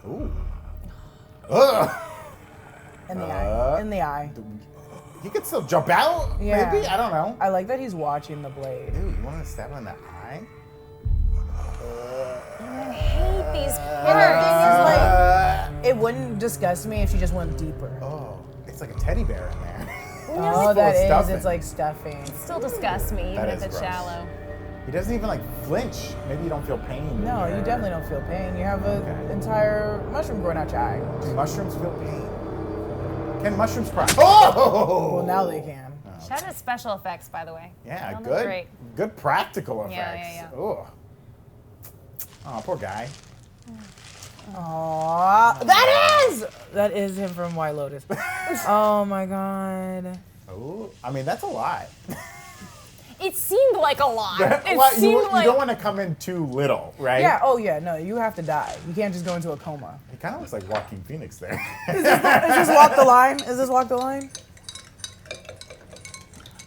Ooh. Ugh. In the eye. In the eye. He could still jump out, maybe? I don't know. I like that he's watching the blade. Dude, you want to stab him in the eye? I hate these It wouldn't disgust me if she just went deeper. Oh, it's like a teddy bear in there. Oh, that is. Stuffing. It's like stuffing. It still disgusts me, even if it's shallow. He doesn't even like flinch. Maybe you don't feel pain. No, you definitely don't feel pain. You have an entire mushroom growing out your eye. Do mushrooms feel pain? Can mushrooms cry? Oh! Well, now they can. Shout out to special effects, by the way. Yeah, good. Good practical effects. Yeah. Oh, poor guy. Aww, that is him from White Lotus. Oh my god. Oh, I mean that's a lot. It seemed like a lot. You don't want to come in too little, right? Yeah. Oh yeah. No, you have to die. You can't just go into a coma. He kind of looks like Joaquin Phoenix there. Is this Walk the Line? Is this Walk the Line?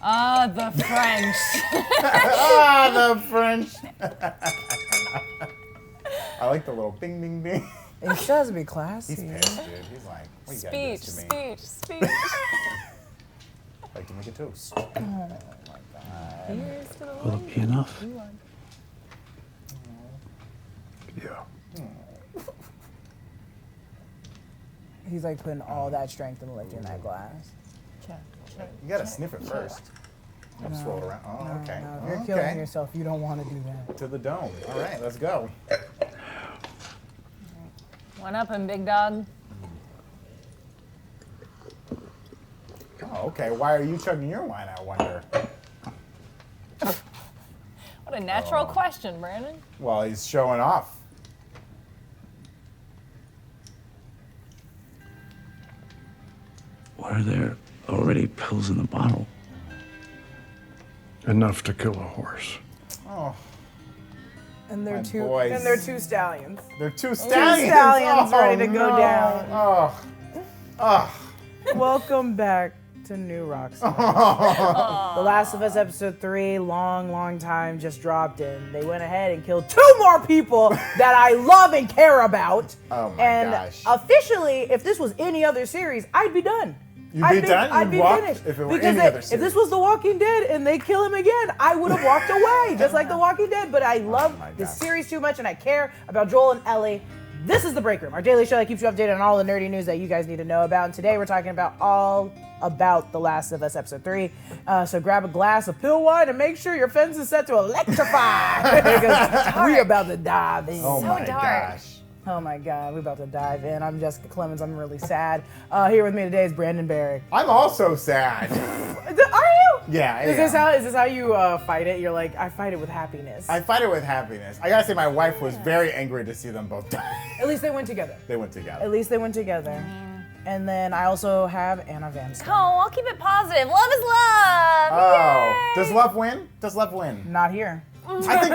The French. The French. I like the little ding, ding, ding. He still has to be classy. He's pissed, dude. He's like, what you gotta do to me? Speech. Like to make a toast. Oh my god. Will it be enough? Yeah. He's like putting all that strength into lifting that glass. You gotta sniff it first. I'm swirl it around. Oh, okay. No, if you're killing yourself, you don't want to do that. To the dome. All right, let's go. One up him, big dog. Oh, okay. Why are you chugging your wine, I wonder? What a natural question, Brandon. Well, he's showing off. Why are there already pills in the bottle? Enough to kill a horse. Oh. And they're two stallions. They're two stallions. Two stallions ready to go down. Oh. Welcome back to New Rockstars. The Last of Us episode 3, long time just dropped in. They went ahead and killed 2 more people that I love and care about. Oh my gosh. Officially, if this was any other series, I'd be done. You'd be done? I'd be finished. If it were any other series. If this was The Walking Dead and they kill him again, I would have walked away, just like The Walking Dead. But I love this series too much, and I care about Joel and Ellie. This is The Break Room, our daily show that keeps you updated on all the nerdy news that you guys need to know about. And today we're talking about all about The Last of Us episode 3. So grab a glass of pill wine and make sure your fence is set to electrify. Because we about to dive in. Oh my gosh. Oh my God, we're about to dive in. I'm Jessica Clemons. I'm really sad. Here with me today is Brandon Barrick. I'm also sad. Are you? Yeah. Is this how you fight it? You're like, I fight it with happiness. I fight it with happiness. I gotta say, my wife was very angry to see them both die. At least they went together. They went together. At least they went together. And then I also have Anna Vanston. Oh, I'll keep it positive. Love is love. Oh, Yay! does love win? Does love win? Not here. I think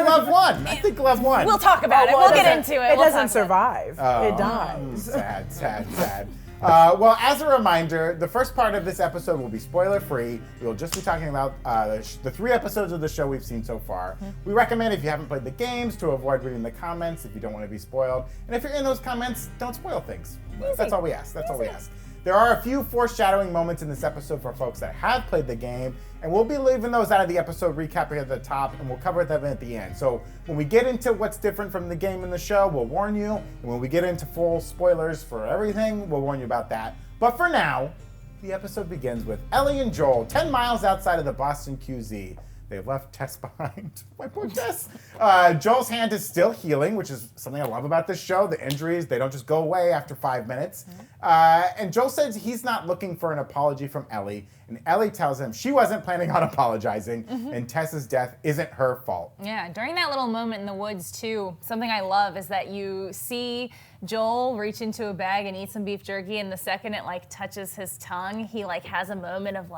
love won. We'll talk about it. We'll get into it. It doesn't survive. It dies. Sad. Well, as a reminder, the first part of this episode will be spoiler-free. We'll just be talking about the 3 episodes of the show we've seen so far. We recommend, if you haven't played the games, to avoid reading the comments if you don't want to be spoiled. And if you're in those comments, don't spoil things. That's all we ask. There are a few foreshadowing moments in this episode for folks that have played the game, and we'll be leaving those out of the episode recap here at the top, and we'll cover them at the end. So when we get into what's different from the game and the show, we'll warn you, and when we get into full spoilers for everything, we'll warn you about that. But for now, the episode begins with Ellie and Joel 10 miles outside of the Boston QZ. They've left Tess behind. My poor Tess. Joel's hand is still healing, which is something I love about this show. The injuries, they don't just go away after 5 minutes. And Joel says he's not looking for an apology from Ellie. And Ellie tells him she wasn't planning on apologizing, and Tess's death isn't her fault. Yeah, during that little moment in the woods, too, something I love is that you see Joel reach into a bag and eat some beef jerky, and the second it, touches his tongue, he, has a moment of,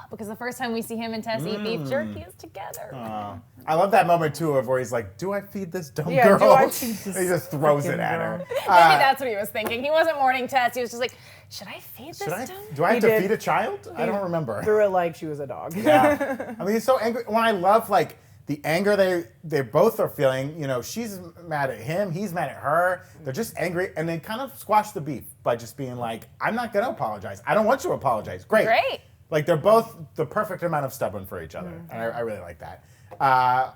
because the first time we see him and Tess eat beef jerky is together. I love that moment, too, of where he's like, do I feed this dumb girl? Yeah, do I feed this He just throws it at her. Maybe that's what he was thinking. He wasn't mourning Tess. He was just like, should I feed this dumb? Do I have to feed a child? I don't remember. Threw it like she was a dog. Yeah. I mean, he's so angry. When I love, the the anger they both are feeling. You know, she's mad at him, he's mad at her. They're just angry, and they kind of squash the beef by just being like, I'm not gonna apologize. I don't want you to apologize. Great. Like they're both the perfect amount of stubborn for each other, and I really like that.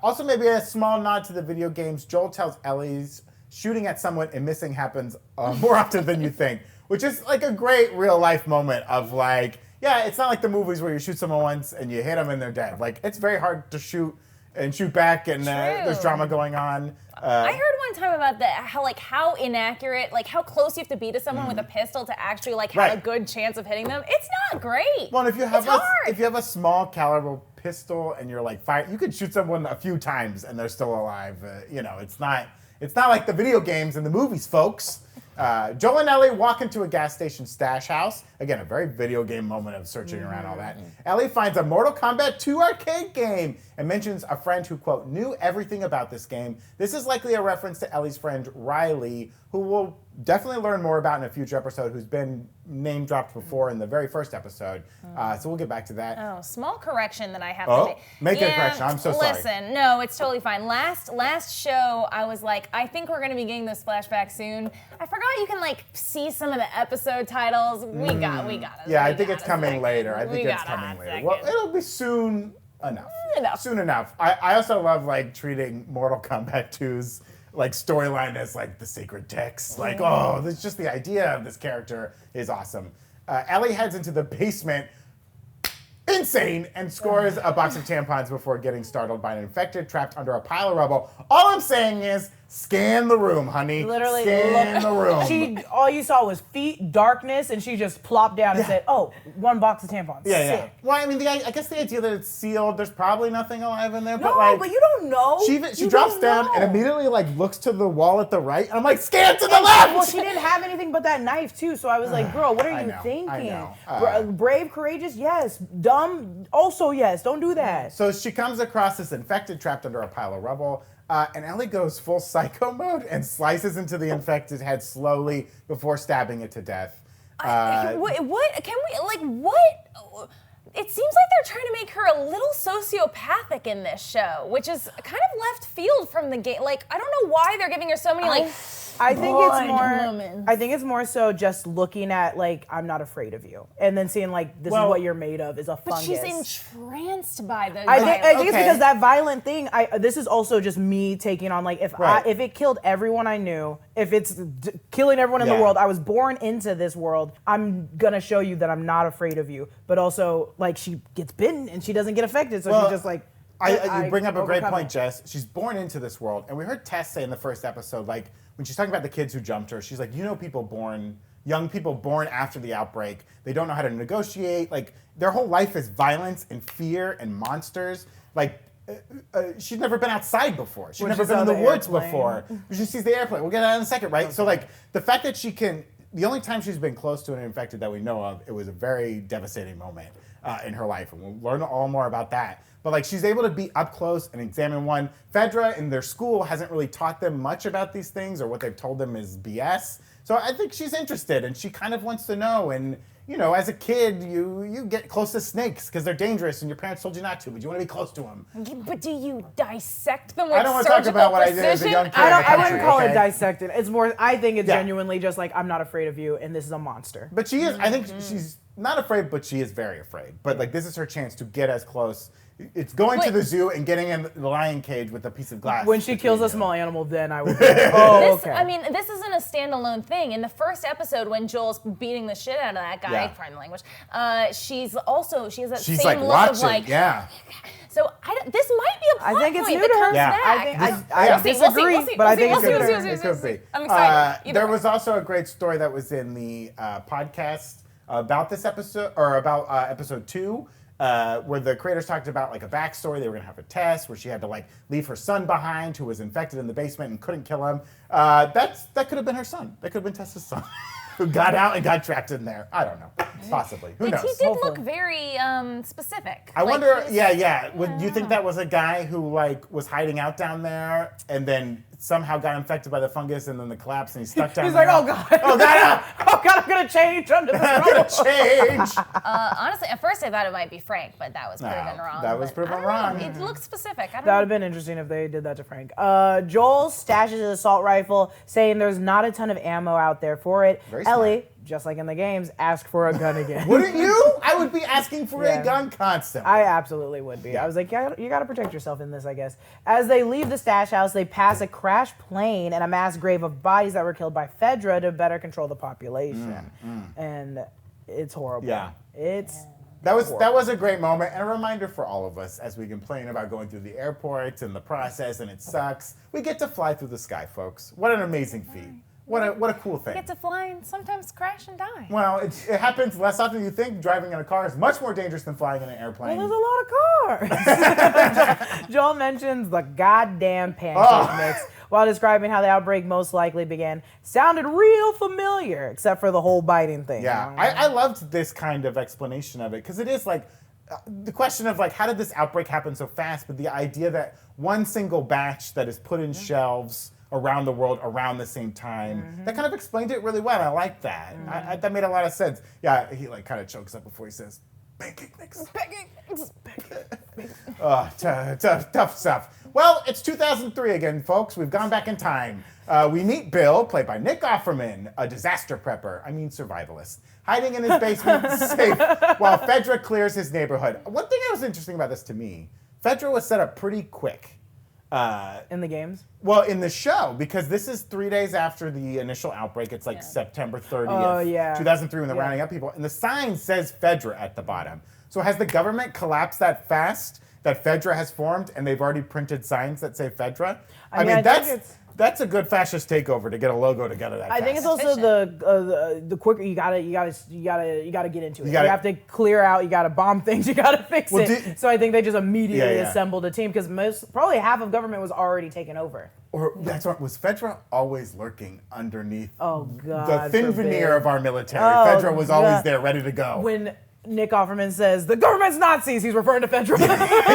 Also, maybe a small nod to the video games. Joel tells Ellie's shooting at someone and missing happens more often than you think, which is like a great real life moment of like, yeah, it's not like the movies where you shoot someone once and you hit them and they're dead. Like, it's very hard to shoot and shoot back, and there's drama going on. I heard one time about that, how inaccurate, like how close you have to be to someone with a pistol to actually like have a good chance of hitting them. It's not great. Well, if you have a small caliber pistol and you're like fire, you could shoot someone a few times and they're still alive. You know, it's not like the video games and the movies, folks. Joel and Ellie walk into a gas station stash house. Again, a very video game moment of searching around all that. Ellie finds a Mortal Kombat 2 arcade game and mentions a friend who, quote, knew everything about this game. This is likely a reference to Ellie's friend Riley, who we'll definitely learn more about in a future episode, who's been name dropped before in the very first episode. So we'll get back to that. Oh, small correction that I have to make. Make a correction. I'm so sorry. Listen, no, it's totally fine. Last show, I was like, I think we're going to be getting this flashback soon. I forgot you can like see some of the episode titles. We got it. Yeah, I think it's coming later. Well, it'll be soon enough. Soon enough. I also love like treating Mortal Kombat 2's like storyline as like the sacred text. Like, this just the idea of this character is awesome. Ellie heads into the basement, insane, and scores a box of tampons before getting startled by an infected trapped under a pile of rubble. All I'm saying is, scan the room, honey. Literally, scan the room. All you saw was feet, darkness, and she just plopped down and said, "Oh, one box of tampons." Yeah. Well, I mean, I guess the idea that it's sealed, there's probably nothing alive in there. No, but you don't know. She drops down and immediately like looks to the wall at the right, and I'm like, scan to the left. Well, she didn't have anything but that knife too, so I was like, girl, what are you thinking? I know. Brave, courageous, yes. Dumb, also yes. Don't do that. So she comes across this infected trapped under a pile of rubble. And Ellie goes full psycho mode and slices into the infected head slowly before stabbing it to death. What? It seems like they're trying to make her a little sociopathic in this show, which is kind of left field from the game. Like, I don't know why they're giving her so many I think it's more so just looking at like, I'm not afraid of you, and then seeing like this is what you're made of is a fungus. But she's entranced by the. I think it's because that violent thing. This is also just me taking on like if it killed everyone I knew, if it's killing everyone in the world, I was born into this world. I'm gonna show you that I'm not afraid of you, but also like she gets bitten and she doesn't get affected, so she's just like. You bring up a great point, Jess. She's born into this world, and we heard Tess say in the first episode, like when she's talking about the kids who jumped her, she's like, young people born after the outbreak, they don't know how to negotiate. Like their whole life is violence and fear and monsters. Like she's never been outside before. She's never been in the woods before. She sees the airplane. We'll get that in a second, right? Okay. So like the fact that she can. The only time she's been close to an infected that we know of, it was a very devastating moment in her life, and we'll learn all more about that. But like she's able to be up close and examine one. Fedra in their school hasn't really taught them much about these things, or what they've told them is BS. So I think she's interested, and she kind of wants to know. And you know, as a kid, you get close to snakes because they're dangerous, and your parents told you not to, but you want to be close to them. But do you dissect them with I don't want to talk about what I did as a young kid. I wouldn't call it dissecting. It's more. I think it's genuinely just like I'm not afraid of you, and this is a monster. But she is. I think she's not afraid, but she is very afraid. But like this is her chance to get as close. It's going to the zoo and getting in the lion cage with a piece of glass. When she kills a small animal, then I would. Okay. I mean, this isn't a standalone thing. In the first episode, when Joel's beating the shit out of that guy, pardon the language, she has that same like look watching, of like. So this might be a plot I think it's point new to her. back. I disagree, but I think it could be. I'm excited. There was also a great story that was in the podcast about this episode, or about episode 2. Where the creators talked about like a backstory. They were gonna have a test where she had to like leave her son behind, who was infected in the basement and couldn't kill him. That could have been her son. That could have been Tessa's son, who got out and got trapped in there. I don't know, possibly. Who knows? He did look very specific. I wonder. Yeah. Do you think that was a guy who like was hiding out down there and then somehow got infected by the fungus and then the collapse and he's stuck down there? He's like, oh god, oh God, I'm gonna change under this I'm rubble. gonna change. Honestly, at first I thought it might be Frank, but that was proven wrong. that was But proven I don't know. wrong. It looks specific. I don't That would know. have been interesting if they did that to Frank. Joel stashes his assault rifle, saying there's not a ton of ammo out there for it. Very smart. Ellie, just like in the games, asks for a gun again. Wouldn't you? I would be asking for Yeah. a gun constantly. I absolutely would be. I was like, yeah, you got to protect yourself in this, I guess. As they leave the stash house, they pass a crashed plane and a mass grave of bodies that were killed by Fedra to better control the population. And it's horrible. Yeah. It's That was a great moment and a reminder for all of us as we complain about going through the airport and the process and it sucks. We get to fly through the sky, folks. What an amazing feat. What a cool thing. Get to fly and sometimes crash and die. Well, it happens less often than you think. Driving in a car is much more dangerous than flying in an airplane. Well, there's a lot of cars. Joel mentions the goddamn pancake mix while describing how the outbreak most likely began. Sounded real familiar, except for the whole biting thing. Yeah, I loved this kind of explanation of it because it is like the question of like how did this outbreak happen so fast, but the idea that one single batch that is put in shelves around the world around the same time, that kind of explained it really well. I like that. That made a lot of sense. Yeah, he like kind of chokes up before he says, pancake mix. Tough stuff. Well, it's 2003 again, folks. We've gone back in time. We meet Bill, played by Nick Offerman, a disaster prepper, survivalist, hiding in his basement safe while Fedra clears his neighborhood. One thing that was interesting about this to me, Fedra was set up pretty quick. In the games? Well, in the show, because this is 3 days after the initial outbreak. It's like September 30th, 2003 when they're rounding up people. And the sign says Fedra at the bottom. So has the government collapsed that fast that Fedra has formed and they've already printed signs that say Fedra? I mean that's a good fascist takeover to get a logo together that fast. I think it's also the quicker you gotta get into it. You have to clear out. You gotta bomb things. You gotta fix it. So I think they just immediately assembled a team because probably half of government was already taken over. Or that's what was Fedra always lurking underneath the thin veneer of our military. Fedra was always there, ready to go. When Nick Offerman says the government's Nazis, he's referring to Fedra.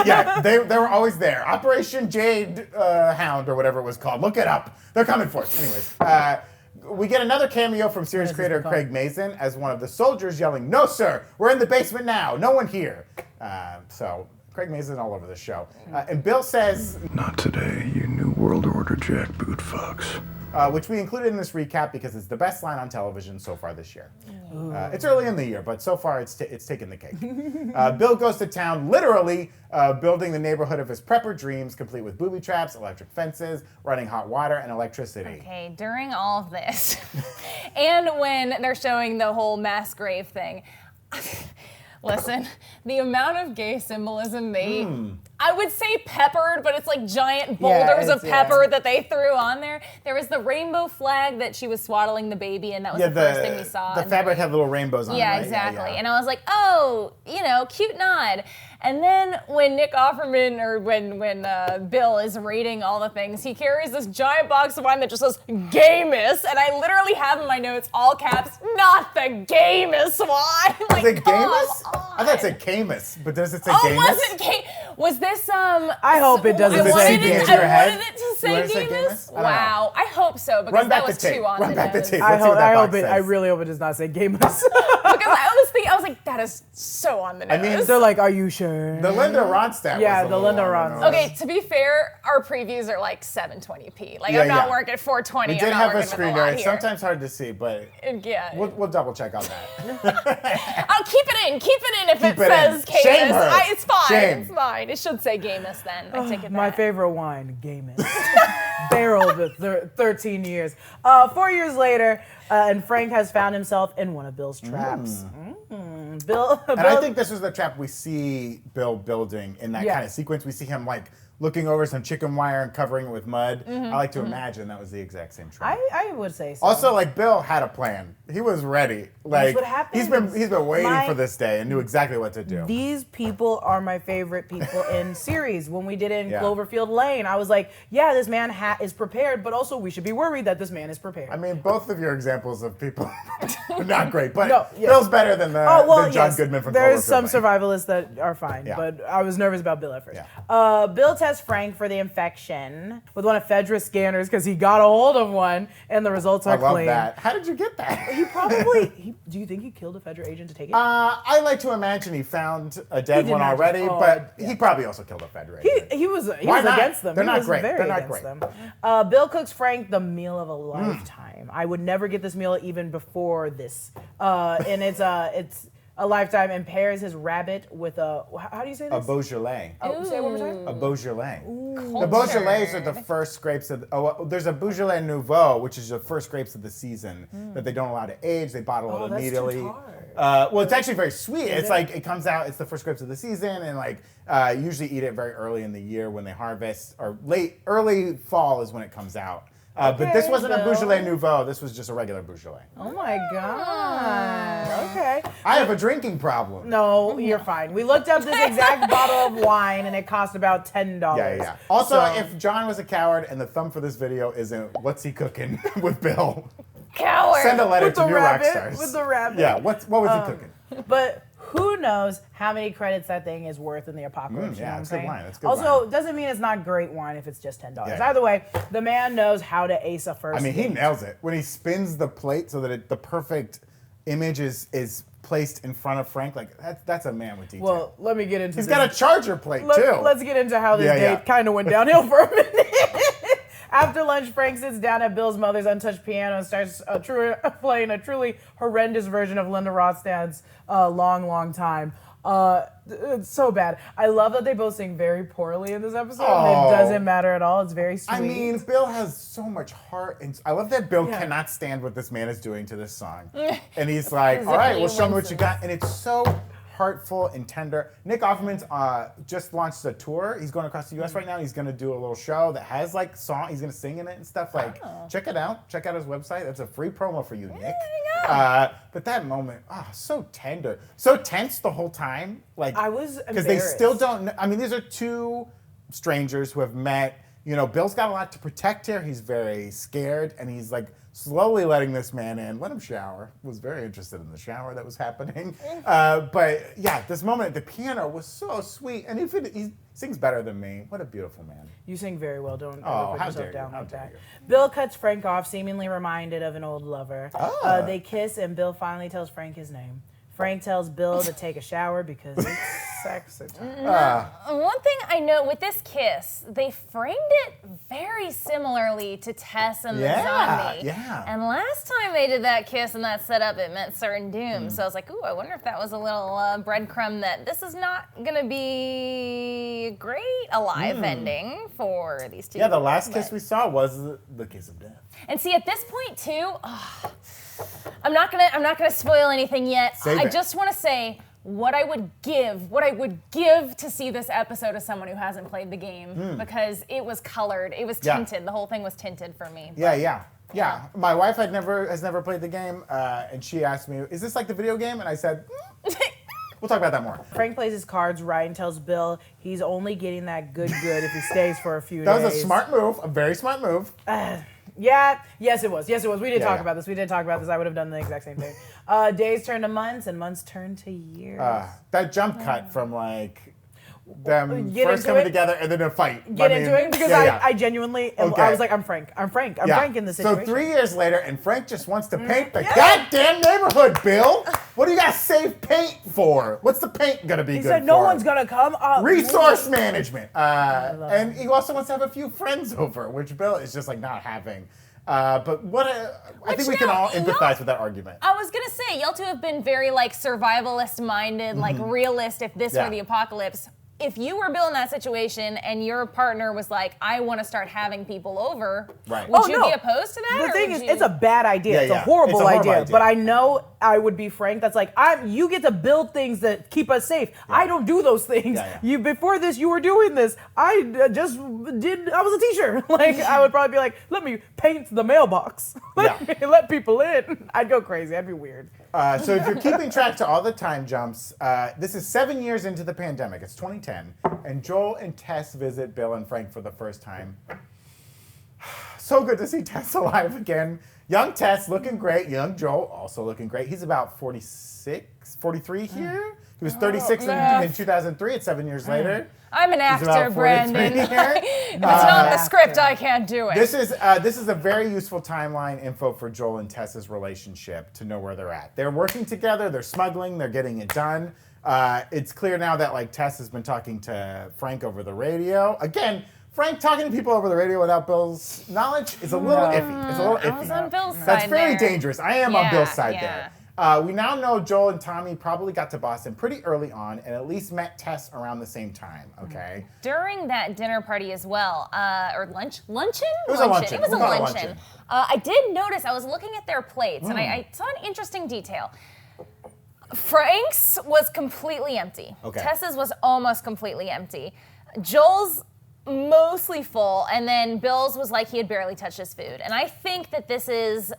Yeah, they were always there. Operation Jade Hound or whatever it was called. Look it up. They're coming for us. Anyways, we get another cameo from series creator Craig Mazin as one of the soldiers yelling, "No, sir, we're in the basement now. No one here." So Craig Mazin all over the show. And Bill says, Not today, you new world order jackboot fucks. which we included in this recap because it's the best line on television so far this year. It's early in the year, but so far it's taken the cake. Bill goes to town, literally building the neighborhood of his prepper dreams, complete with booby traps, electric fences, running hot water, and electricity. Okay, during all of this, and when they're showing the whole mass grave thing, listen, the amount of gay symbolism I would say peppered, but it's like giant boulders of pepper that they threw on there. There was the rainbow flag that she was swaddling the baby in. That was the first thing we saw. The fabric had little rainbows on it, right? Exactly. And I was like, oh, cute nod. And then when Nick Offerman, or when Bill is reading all the things, he carries this giant box of wine that just says Gamus, and I literally have in my notes, all caps, not the Gamus wine. Like, is it Gamus? on. I thought it said Camus, but does it say Oh, Gamus? was it Gamus? Was this I hope it doesn't say Gamus. your head? I wanted it to say You want it to say Gamus. Gamus? I don't know. Wow, I hope so, because Run back that was the tape. too on Run the back the nose. tape. I Let's see what that box I says. really hope it does not say Gamus. Because I was like, that is so on the nose. I mean, They're like, are you sure? the Linda Ronstadt Yeah, was the a little Linda on the Ronstadt. nose. Okay, to be fair, our previews are like 720p. Like, Yeah, I'm not yeah. working 420. We did I'm not have a working with screener. lot It's here. sometimes hard to see, but Yeah. we'll double check on that. I'll keep it in. Keep it in if Keep it it says in. Camus. Shame her. It's fine. Shame. It's fine. It should say Gamus then. I take it back. My favorite wine, Gamus. Barreled with 13 years. 4 years later, and Frank has found himself in one of Bill's traps. Bill, And I think this was the trap we see Bill building in that kind of sequence. We see him like looking over some chicken wire and covering it with mud. I like to imagine that was the exact same trap. I would say so. Also, like Bill had a plan. He was ready. Like what happens. he's been waiting for this day and knew exactly what to do. These people are my favorite people in series. When we did it in Yeah. Cloverfield Lane, I was like, yeah, this man is prepared, but also we should be worried that this man is prepared. I mean, both of your examples of people are not great, but No, yes. Bill's better than the John Goodman from There's Cloverfield some Lane. survivalists that are fine, Yeah. but I was nervous about Bill at first. Yeah. Bill tests tests Frank for the infection with one of Fedra's scanners because he got a hold of one, and the results are I love clean. that. How did you get that? He probably. Do you think he killed a Fedra agent to take it? I like to imagine he found a dead did one not already, just- but yeah. he probably also killed a Fedra. He was Why not? against them. They're He not was great. very They're not against great. them. Bill cooks Frank the meal of a lifetime. I would never get this meal even before this. And it's a lifetime, and pairs his rabbit with a, how do you say A this? Beaujolais. Oh, say it one more time. A Beaujolais. The Cultured. Beaujolais are the first grapes of. There's a Beaujolais Nouveau, which is the first grapes of the season that they don't allow to age. They bottle it that's too immediately. tart. Well, it's actually very sweet. It's it? like it comes out. It's the first grapes of the season, and like usually eat it very early in the year when they harvest, or early fall is when it comes out. But this wasn't a Bill. Beaujolais Nouveau. This was just a regular Beaujolais. Oh my God. Okay. I have a drinking problem. No, you're fine. We looked up this exact bottle of wine, and it cost about $10. Yeah. Also, So- if John was a coward and the thumb for this video isn't what's he cooking with Bill, Coward. send a letter With to the New rabbit, Rockstars. with the rabbit. Yeah, what was he cooking? But who knows how many credits that thing is worth in the apocalypse? You know yeah, what I'm that's good saying? wine, that's good Also, wine. doesn't mean it's not great wine if it's just $10. Yeah. Either way, the man knows how to ace a first. I mean, he date. nails it. When he spins the plate so that the perfect image is placed in front of Frank, like that's a man with detail. Well, let me get into He's this. got a charger plate, too. Let's get into how this Yeah, date yeah. kind of went downhill for a minute. After lunch, Frank sits down at Bill's mother's untouched piano and starts playing a truly horrendous version of Linda Ronstadt's Long, Long Time. It's so bad. I love that they both sing very poorly in this episode. Oh. It doesn't matter at all. It's very sweet. I mean, Bill has so much heart, and I love that Bill Yeah. cannot stand what this man is doing to this song. And he's like, As all if right, he well, show me what wins you this. got. And it's so heartful and tender. Nick Offerman's just launched a tour. He's going across the U.S. right now. He's going to do a little show that has like song. He's going to sing in it and stuff. Like, check it out. Check out his website. That's a free promo for you, Nick. There you go. But that moment, so tender, so tense the whole time. Like I was because they still embarrassed. don't. I mean, these are two strangers who have met. You know, Bill's got a lot to protect here. He's very scared, and he's like slowly letting this man in. Let him shower. Was very interested in the shower that was happening. But yeah, this moment at the piano was so sweet, and he sings better than me. What a beautiful man. You sing very well. Don't Oh, ever put how yourself dare you, down how like dare that. you. Bill cuts Frank off, seemingly reminded of an old lover. Ah. They kiss, and Bill finally tells Frank his name. Frank tells Bill to take a shower because it's sexy time. One thing I know with this kiss, they framed it very similarly to Tess and the zombie. yeah. And last time they did that kiss and that setup, it meant certain doom. So I was like, ooh, I wonder if that was a little breadcrumb that this is not going to be a great alive ending for these two. Yeah, the last kiss But- we saw was the kiss of death. And see, at this point too, I'm not gonna spoil anything yet. Save I it. just want to say what I would give to see this episode as someone who hasn't played the game because it was colored, it was Yeah. tinted. The whole thing was tinted for me. Yeah. My wife has never played the game, and she asked me, "Is this like the video game?" And I said, "We'll talk about that more." Frank plays his cards right and tells Bill he's only getting that good if he stays for a few That days. was a smart move, a very smart move. Yes, it was. We did Yeah, talk yeah. about this. I would have done the exact same thing. Days turn to months, and months turn to years. That jump cut from like them Get first into coming it. together and then a fight. Get I into mean, it because yeah, yeah. I genuinely, Okay. I was like, I'm Frank in this situation. So 3 years later, and Frank just wants to paint the goddamn neighborhood, Bill. What do you got to save paint for? What's the paint gonna be He good said, for? no one's gonna come up. Resource management. love And he also wants to have a few friends over, which Bill is just like not having. But I think we can all empathize with that argument. I was gonna say, y'all two have been very like survivalist minded, like realist. If this Yeah. were the apocalypse, if you were Bill in that situation and your partner was like, I want to start having people over, Right. would Oh, you no. be opposed to that? The or thing would is, you- it's a bad idea. Yeah, it's a yeah. horrible, It's a horrible idea. idea. But I know I would be Frank. That's like, you get to build things that keep us safe. I don't do those things. Yeah, yeah. You before this, you were doing this. I was a teacher. Like I would probably be like, let me paint the mailbox. Let people in. I'd go crazy. I'd be weird. So if you're keeping track to all the time jumps, this is 7 years into the pandemic. It's 2010, and Joel and Tess visit Bill and Frank for the first time. So good to see Tess alive again. Young Tess looking great. Young Joel also looking great. He's about 46, 43 here. He was 36 in 2003. It's 7 years later. I'm an He's actor, about 43 Brandon. here. If it's not in the script, I can't do it. This is a very useful timeline info for Joel and Tess's relationship to know where they're at. They're working together. They're smuggling. They're getting it done. It's clear now that like Tess has been talking to Frank over the radio. Again, Frank talking to people over the radio without Bill's knowledge is a little iffy. It's a little iffy. I was on Bill's side. That's very there. dangerous. I am on Bill's side yeah. there. We now know Joel and Tommy probably got to Boston pretty early on and at least met Tess around the same time, okay? During that dinner party as well, or luncheon? It was a luncheon. It was a We'll call it luncheon. luncheon. I did notice, I was looking at their plates, and I saw an interesting detail. Frank's was completely empty. Okay. Tess's was almost completely empty. Joel's mostly full, and then Bill's was like he had barely touched his food. And I think that this is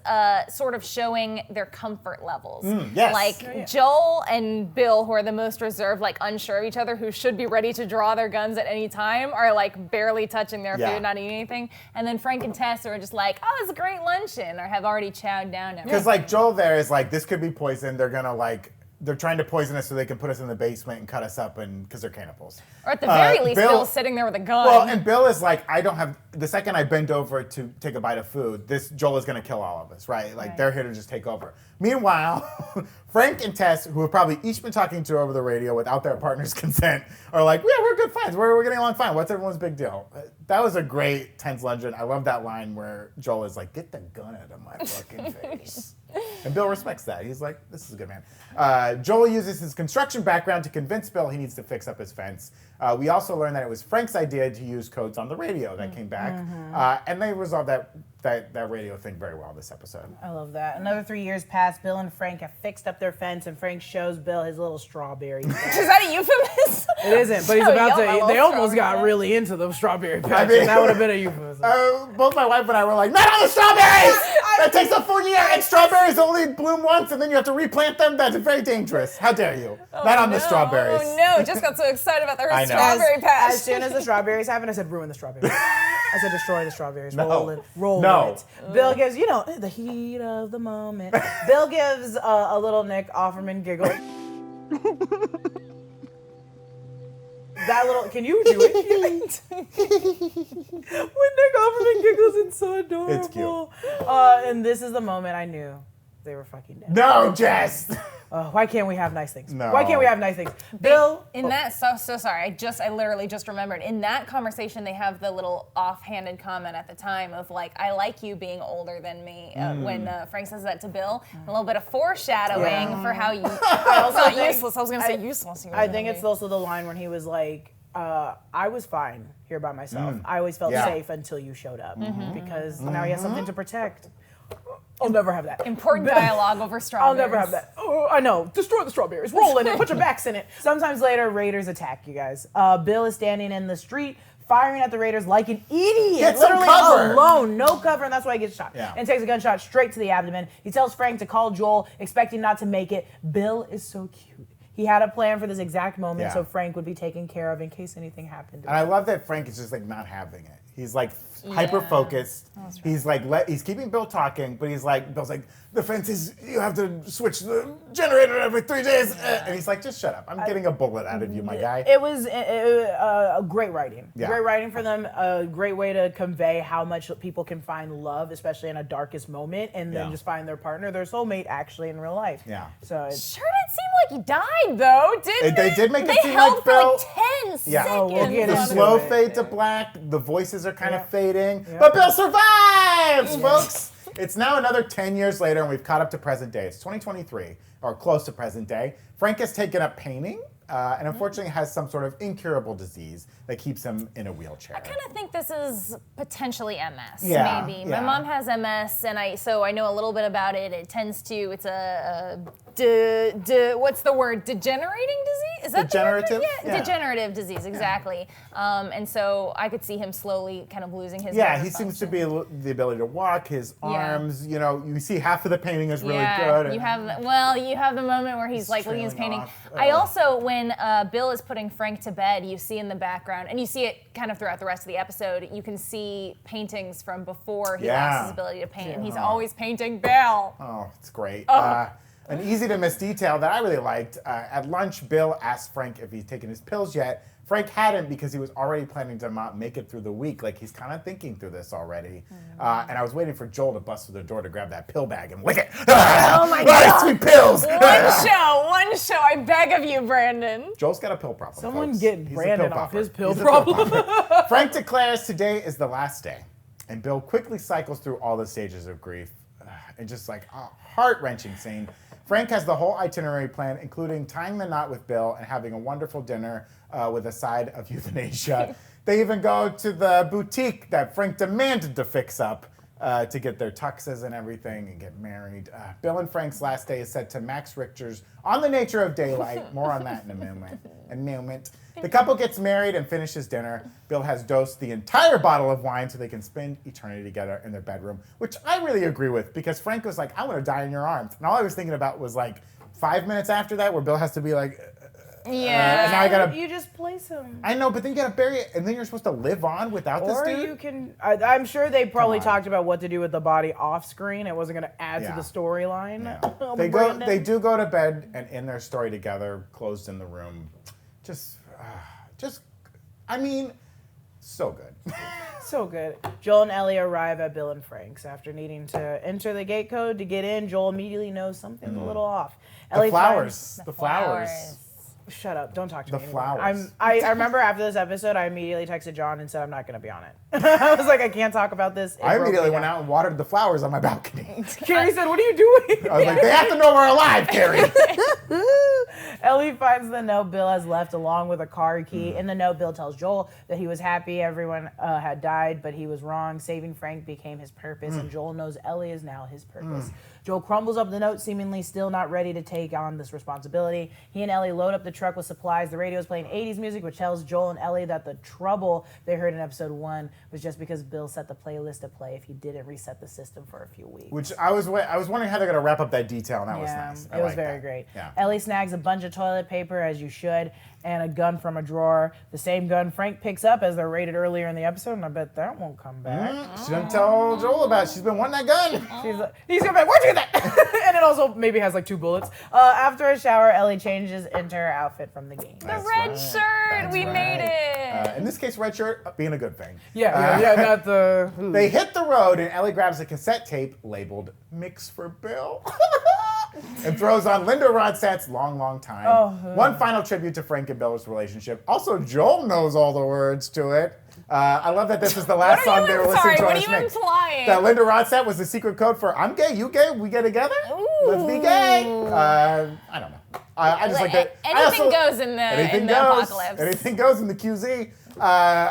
sort of showing their comfort levels. Yes. Like Joel and Bill, who are the most reserved, like unsure of each other, who should be ready to draw their guns at any time, are like barely touching their food, not eating anything. And then Frank and Tess are just like, oh, it's a great luncheon, or have already chowed down. Because like Joel there is like, this could be poison. They're gonna like, they're trying to poison us so they can put us in the basement and cut us up, and because they're cannibals. Or at the very least, Bill's sitting there with a gun. Well, and Bill is like, I don't have, the second I bend over to take a bite of food, Joel is gonna kill all of us, right? Like they're here to just take over. Meanwhile, Frank and Tess, who have probably each been talking to over the radio without their partner's consent, are like, yeah, we're good friends. We're getting along fine. What's everyone's big deal? That was a great tense luncheon. I love that line where Joel is like, get the gun out of my fucking face. And Bill respects that. He's like, this is a good man. Joel uses his construction background to convince Bill he needs to fix up his fence. We also learned that it was Frank's idea to use codes on the radio that came back. And they resolved that radio thing very well this episode. I love that. Another 3 years pass. Bill and Frank have fixed up their fence, and Frank shows Bill his little strawberry patch. Is that a euphemism? It isn't, but he's about to. yellow They almost got strawberry. really into the strawberry patch, I mean- and that would have been a euphemism. Both my wife and I were like, not on the strawberries! That takes a full year, and strawberries only bloom once, and then you have to replant them. That's very dangerous. How dare you? Not on the strawberries. Oh no, just got so excited about I her know. strawberry patch. As soon as the strawberries happen, I said ruin the strawberries. I said destroy the strawberries. No. Roll No. it. Bill gives, the heat of the moment. Bill gives a little Nick Offerman giggle. That little, can you do it? When Nick Offerman giggles, it's so adorable. It's cute. And this is the moment I knew they were fucking dead. No, Jess! Why can't we have nice things? No. Why can't we have nice things? Bill. In that, so sorry. I literally just remembered. In that conversation, they have the little offhanded comment at the time of like, "I like you being older than me." When Frank says that to Bill, a little bit of foreshadowing for how you. Not useless. I was gonna say useless. I think it's also the line when he was like, I was fine here by myself. I always felt safe until you showed up because now he has something to protect. I'll never have that. Important dialogue over strawberries. I'll never have that. Oh, I know. Destroy the strawberries. Roll in it. Put your backs in it. Sometimes later, Raiders attack you guys. Bill is standing in the street, firing at the Raiders like an idiot. Get some Literally cover. alone. No cover, and that's why he gets shot. Yeah. And takes a gunshot straight to the abdomen. He tells Frank to call Joel, expecting not to make it. Bill is so cute. He had a plan for this exact moment so Frank would be taken care of in case anything happened to him. And I love that Frank is just like not having it. He's like hyper focused. He's like he's keeping Bill talking, but he's like Bill's like the fence is you have to switch the generator every 3 days, and he's like just shut up. I'm getting a bullet out of you, my guy. It was a great writing. Yeah. Great writing for them. A great way to convey how much people can find love, especially in a darkest moment, and then just find their partner, their soulmate, actually in real life. Yeah. So it's, Sure did seem like he died though, didn't They did make it They seem held like for Bill- like 10 Yeah. seconds. Oh, we'll get The into slow it. fade to black, the voices are kind of fading, Yeah. but Bill survives, folks. It's now another 10 years later, and we've caught up to present day. It's 2023, or close to present day. Frank has taken up painting, and unfortunately has some sort of incurable disease that keeps him in a wheelchair. I kind of think this is potentially MS, Yeah, maybe. yeah. My mom has MS, and I know a little bit about it. It tends to, it's what's the word? Degenerating disease? Is that Degenerative? the word? Yeah. Degenerative disease, exactly. And so I could see him slowly kind of losing his Yeah, motor he seems to function. be the ability to walk, his arms, you see half of the painting is really Yeah, good. you have the moment where he's like looking at his trailing painting. off. I also, when Bill is putting Frank to bed, you see in the background, and you see it kind of throughout the rest of the episode, you can see paintings from before he lost his ability to paint. And he's always painting Bill. Oh, it's great. An easy to miss detail that I really liked. At lunch, Bill asked Frank if he's taken his pills yet. Frank hadn't because he was already planning to not make it through the week. Like, he's kind of thinking through this already. And I was waiting for Joel to bust through the door to grab that pill bag and lick it. Oh my God. Sweet pills. One show. I beg of you, Brandon. Joel's got a pill problem. Someone folks. get He's a Brandon pill off popper. his pill He's a problem. popper. Frank declares today is the last day. And Bill quickly cycles through all the stages of grief. And just like a heart-wrenching scene. Frank has the whole itinerary planned, including tying the knot with Bill and having a wonderful dinner with a side of euthanasia. They even go to the boutique that Frank demanded to fix up to get their tuxes and everything and get married. Bill and Frank's last day is set to Max Richter's On the Nature of Daylight. More on that in a moment. The couple gets married and finishes dinner. Bill has dosed the entire bottle of wine so they can spend eternity together in their bedroom, which I really agree with because Frank was like, I want to die in your arms. And all I was thinking about was like 5 minutes after that where Bill has to be like, Yeah. and now I gotta. You just place him. I know, but then you gotta bury it, and then you're supposed to live on without Or this dude. you can. I'm sure they probably Come on. talked about what to do with the body off screen. It wasn't going to add to Yeah. the storyline. Yeah. Oh, They Brandon. They do go to bed and end their story together, closed in the room. I mean, so good. So good. Joel and Ellie arrive at Bill and Frank's after needing to enter the gate code to get in. Joel immediately knows something's a little off. The flowers. The flowers. Shut up! Don't talk to The me anymore. flowers. I remember after this episode, I immediately texted John and said I'm not going to be on it. I was like, I can't talk about this. It I broke immediately me went down. out and watered the flowers on my balcony. Carrie said, "What are you doing?" I was like, they have to know we're alive, Carrie. Ellie finds the note Bill has left along with a car key. In the note, Bill tells Joel that he was happy everyone had died, but he was wrong. Saving Frank became his purpose, and Joel knows Ellie is now his purpose. Joel crumbles up the note, seemingly still not ready to take on this responsibility. He and Ellie load up the truck with supplies. The radio is playing 80s music, which tells Joel and Ellie that the trouble they heard in episode 1 was just because Bill set the playlist to play if he didn't reset the system for a few weeks. Which I was wondering how they're going to wrap up that detail, and that was nice. I It was like very that. great. Yeah. Ellie snags a bunch of toilet paper, as you should, and a gun from a drawer. The same gun Frank picks up as they're raided earlier in the episode, and I bet that won't come back. She didn't tell Joel about it. She's been wanting that gun. She's like, he's gonna be like, where'd you get that? And it also maybe has like 2 bullets. After a shower, Ellie changes into her outfit from the game. The red shirt. That's We right. made it. In this case, red shirt being a good thing. Yeah, not the. They hit the road, and Ellie grabs a cassette tape labeled Mix for Bill and throws on Linda Ronstadt's Long, Long Time. One final tribute to Frank and Bill's relationship. Also, Joel knows all the words to it. I love that this is the last song they were listening to on this mix. implying? That Linda Ronstadt was the secret code for I'm gay, you gay, we get together? Let's be gay. I don't know. I just like that. Anything goes in the apocalypse. Anything goes in the QZ.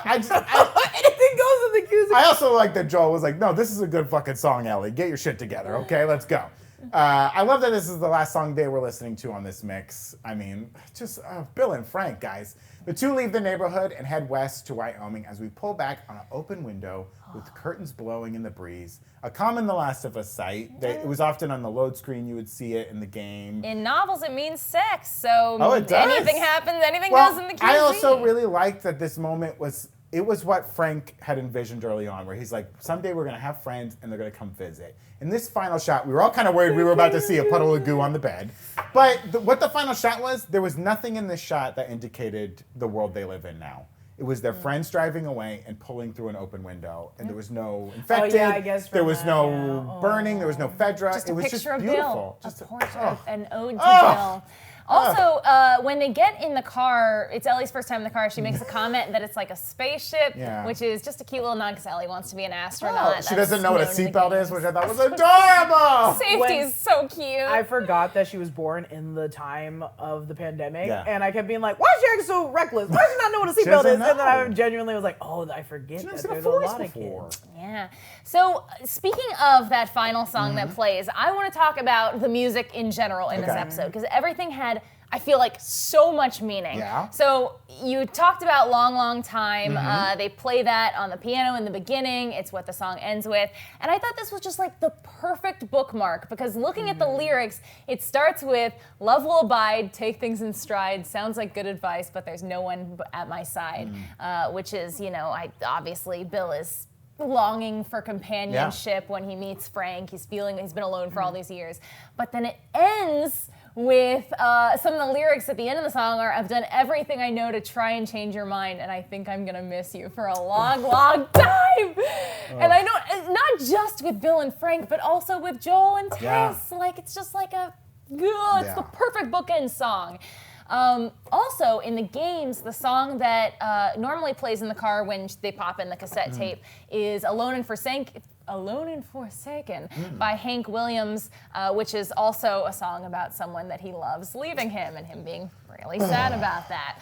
Anything goes in the QZ. I also like that Joel was like, no, this is a good fucking song, Ellie. Get your shit together, okay? Let's go. I love that this is the last song they were listening to on this mix. I mean, just Bill and Frank, guys. The two leave the neighborhood and head west to Wyoming as we pull back on an open window with curtains blowing in the breeze. A common The Last of Us sight. It was often on the load screen. You would see it in the game. In novels, it means sex. So It does? anything happens, anything goes in the QZ. I also really liked that this moment was what Frank had envisioned early on, where he's like, someday we're going to have friends and they're going to come visit. In this final shot, we were all kind of worried we were about to see a puddle of goo on the bed. But what the final shot was, there was nothing in this shot that indicated the world they live in now. It was their friends driving away and pulling through an open window, and there was no infected. I guess there from was that, no burning. There was no Fedra. Just it a was picture just of beautiful. Bill. Just a portrait, an ode to Oh. Bill. Also, when they get in the car, it's Ellie's first time in the car. She makes a comment that it's like a spaceship, Yeah. which is just a cute little nod because Ellie wants to be an astronaut. She doesn't know what a That's known in the seatbelt is, games. which I thought was adorable. Safety When- is so cute. I forgot that she was born in the time of the pandemic, Yeah. and I kept being like, "Why is she acting so reckless? Why does she not know what a seatbelt doesn't is?" And then I know. genuinely was like, "Oh, I forget She's never that seen a there's a forest lot of before. kids." Yeah. So speaking of that final song that plays, I want to talk about the music in general in this Okay. episode because everything had, I feel like, so much meaning. Yeah. So you talked about Long, Long Time. They play that on the piano in the beginning. It's what the song ends with. And I thought this was just like the perfect bookmark because looking at the lyrics, it starts with, love will abide, take things in stride, sounds like good advice, but there's no one at my side, which is, obviously Bill is longing for companionship when he meets Frank. He's been alone for all these years. But then it ends with some of the lyrics at the end of the song are, I've done everything I know to try and change your mind, and I think I'm gonna miss you for a long, long time. And I don't, not just with Bill and Frank, but also with Joel and Tess. Like, it's just like it's the perfect bookend song. Also, in the games, the song that normally plays in the car when they pop in the cassette tape is Alone and Forsaken by Hank Williams, which is also a song about someone that he loves leaving him and him being really sad about that.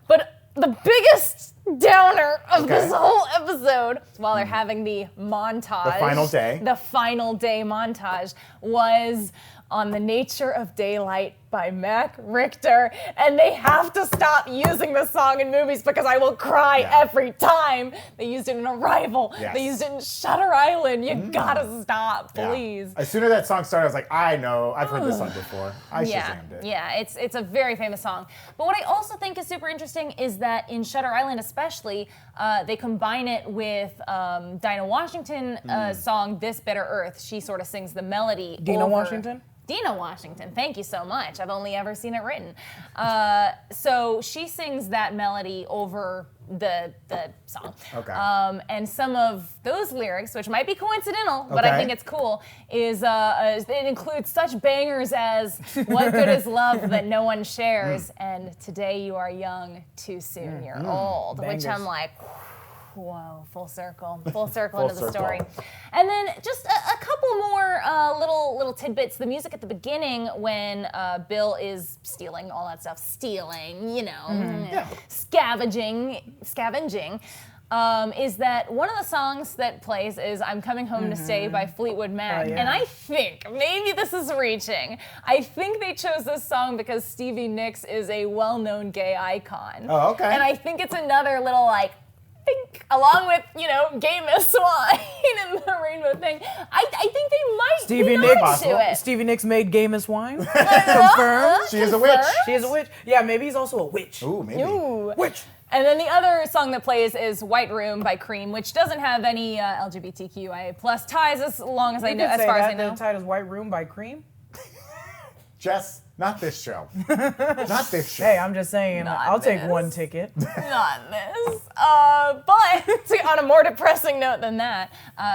But the biggest downer of this whole episode, while they're having the montage, the final day montage, was On the Nature of Daylight by Mac Richter, and they have to stop using this song in movies because I will cry every time. They used it in Arrival. They used it in Shutter Island. You gotta stop, please. As soon as that song started, I was like, I know, I've heard this song before. I Shazammed it. Yeah, it's a very famous song. But what I also think is super interesting is that in Shutter Island especially, they combine it with Dinah Washington's song, This Bitter Earth. She sort of sings the melody Dina Washington? Dina Washington, thank you so much. I've only ever seen it written. So she sings that melody over the song. And some of those lyrics, which might be coincidental, but I think it's cool, is it includes such bangers as "What good is love that no one shares?" and "Today you are young, too soon you're old," which I'm like, whoa, full circle into the story. And then just a couple more little tidbits. The music at the beginning when Bill is stealing, all that stuff, scavenging, is that one of the songs that plays is I'm Coming Home to Stay by Fleetwood Mac. And I think, maybe this is reaching, I think they chose this song because Stevie Nicks is a well-known gay icon. And I think it's another little along with, Gay Miss Wine and the rainbow thing, I think they might be onto it. Stevie Nicks made Gay Miss Wine. Confirmed. She is a witch. She is a witch. Yeah, maybe he's also a witch. Ooh, maybe. Witch. And then the other song that plays is White Room by Cream, which doesn't have any LGBTQIA plus ties as long as I know, as far as I know. The title is White Room by Cream? Jess, not this show. Not this show. Hey, I'm just saying, I'll take one ticket. Not this. But on a more depressing note than that,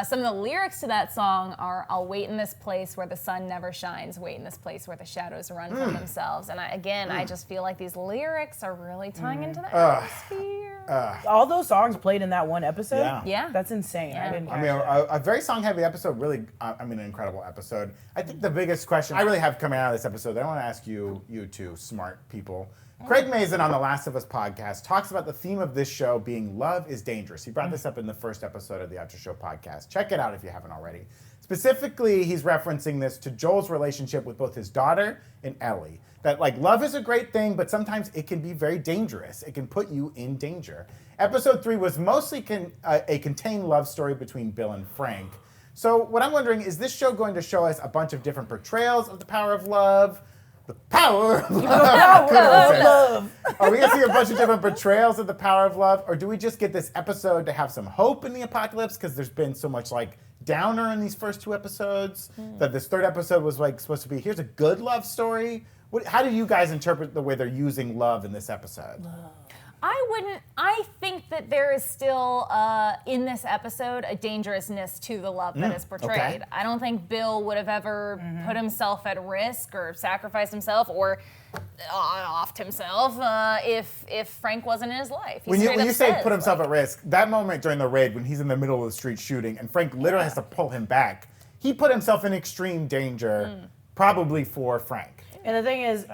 some of the lyrics to that song are, I'll wait in this place where the sun never shines, wait in this place where the shadows run from themselves. And I just feel like these lyrics are really tying into the atmosphere. All those songs played in that one episode? Yeah. That's insane. Yeah. I didn't I mean, a very song-heavy episode, really, an incredible episode. I think the biggest question I really have coming out of this episode that I want to ask you two smart people. Craig Mazin on the Last of Us podcast talks about the theme of this show being love is dangerous. He brought this up in the first episode of the Aftershow podcast. Check it out if you haven't already. Specifically, he's referencing this to Joel's relationship with both his daughter and Ellie. That love is a great thing, but sometimes it can be very dangerous. It can put you in danger. Episode 3 was mostly a contained love story between Bill and Frank. So what I'm wondering, is this show going to show us a bunch of different portrayals of the power of love? The power of love. Are we going to see a bunch of different portrayals of the power of love? Or do we just get this episode to have some hope in the apocalypse? Because there's been so much downer in these first 2 episodes that this 3rd episode was supposed to be, here's a good love story. How do you guys interpret the way they're using love in this episode? I think that there is still, in this episode, a dangerousness to the love that is portrayed. I don't think Bill would have ever put himself at risk or sacrificed himself or offed himself if Frank wasn't in his life. When you say put himself at risk, that moment during the raid when he's in the middle of the street shooting and Frank literally has to pull him back, he put himself in extreme danger, probably for Frank. And the thing is,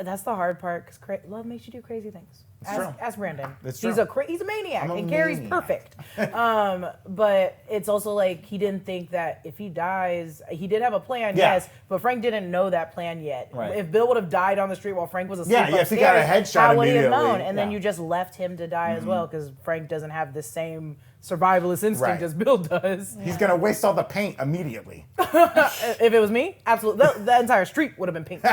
that's the hard part, because love makes you do crazy things. Ask Brandon. That's true. He's a maniac, and Carrie's perfect. But it's also he didn't think that if he dies, he did have a plan, yes, but Frank didn't know that plan yet. Right. If Bill would have died on the street while Frank was asleep if he got a headshot how would he have immediately? known? And then you just left him to die as well, because Frank doesn't have the same survivalist instinct Right. as Bill does. He's gonna waste all the paint immediately. If it was me, absolutely, the entire street would have been pink. But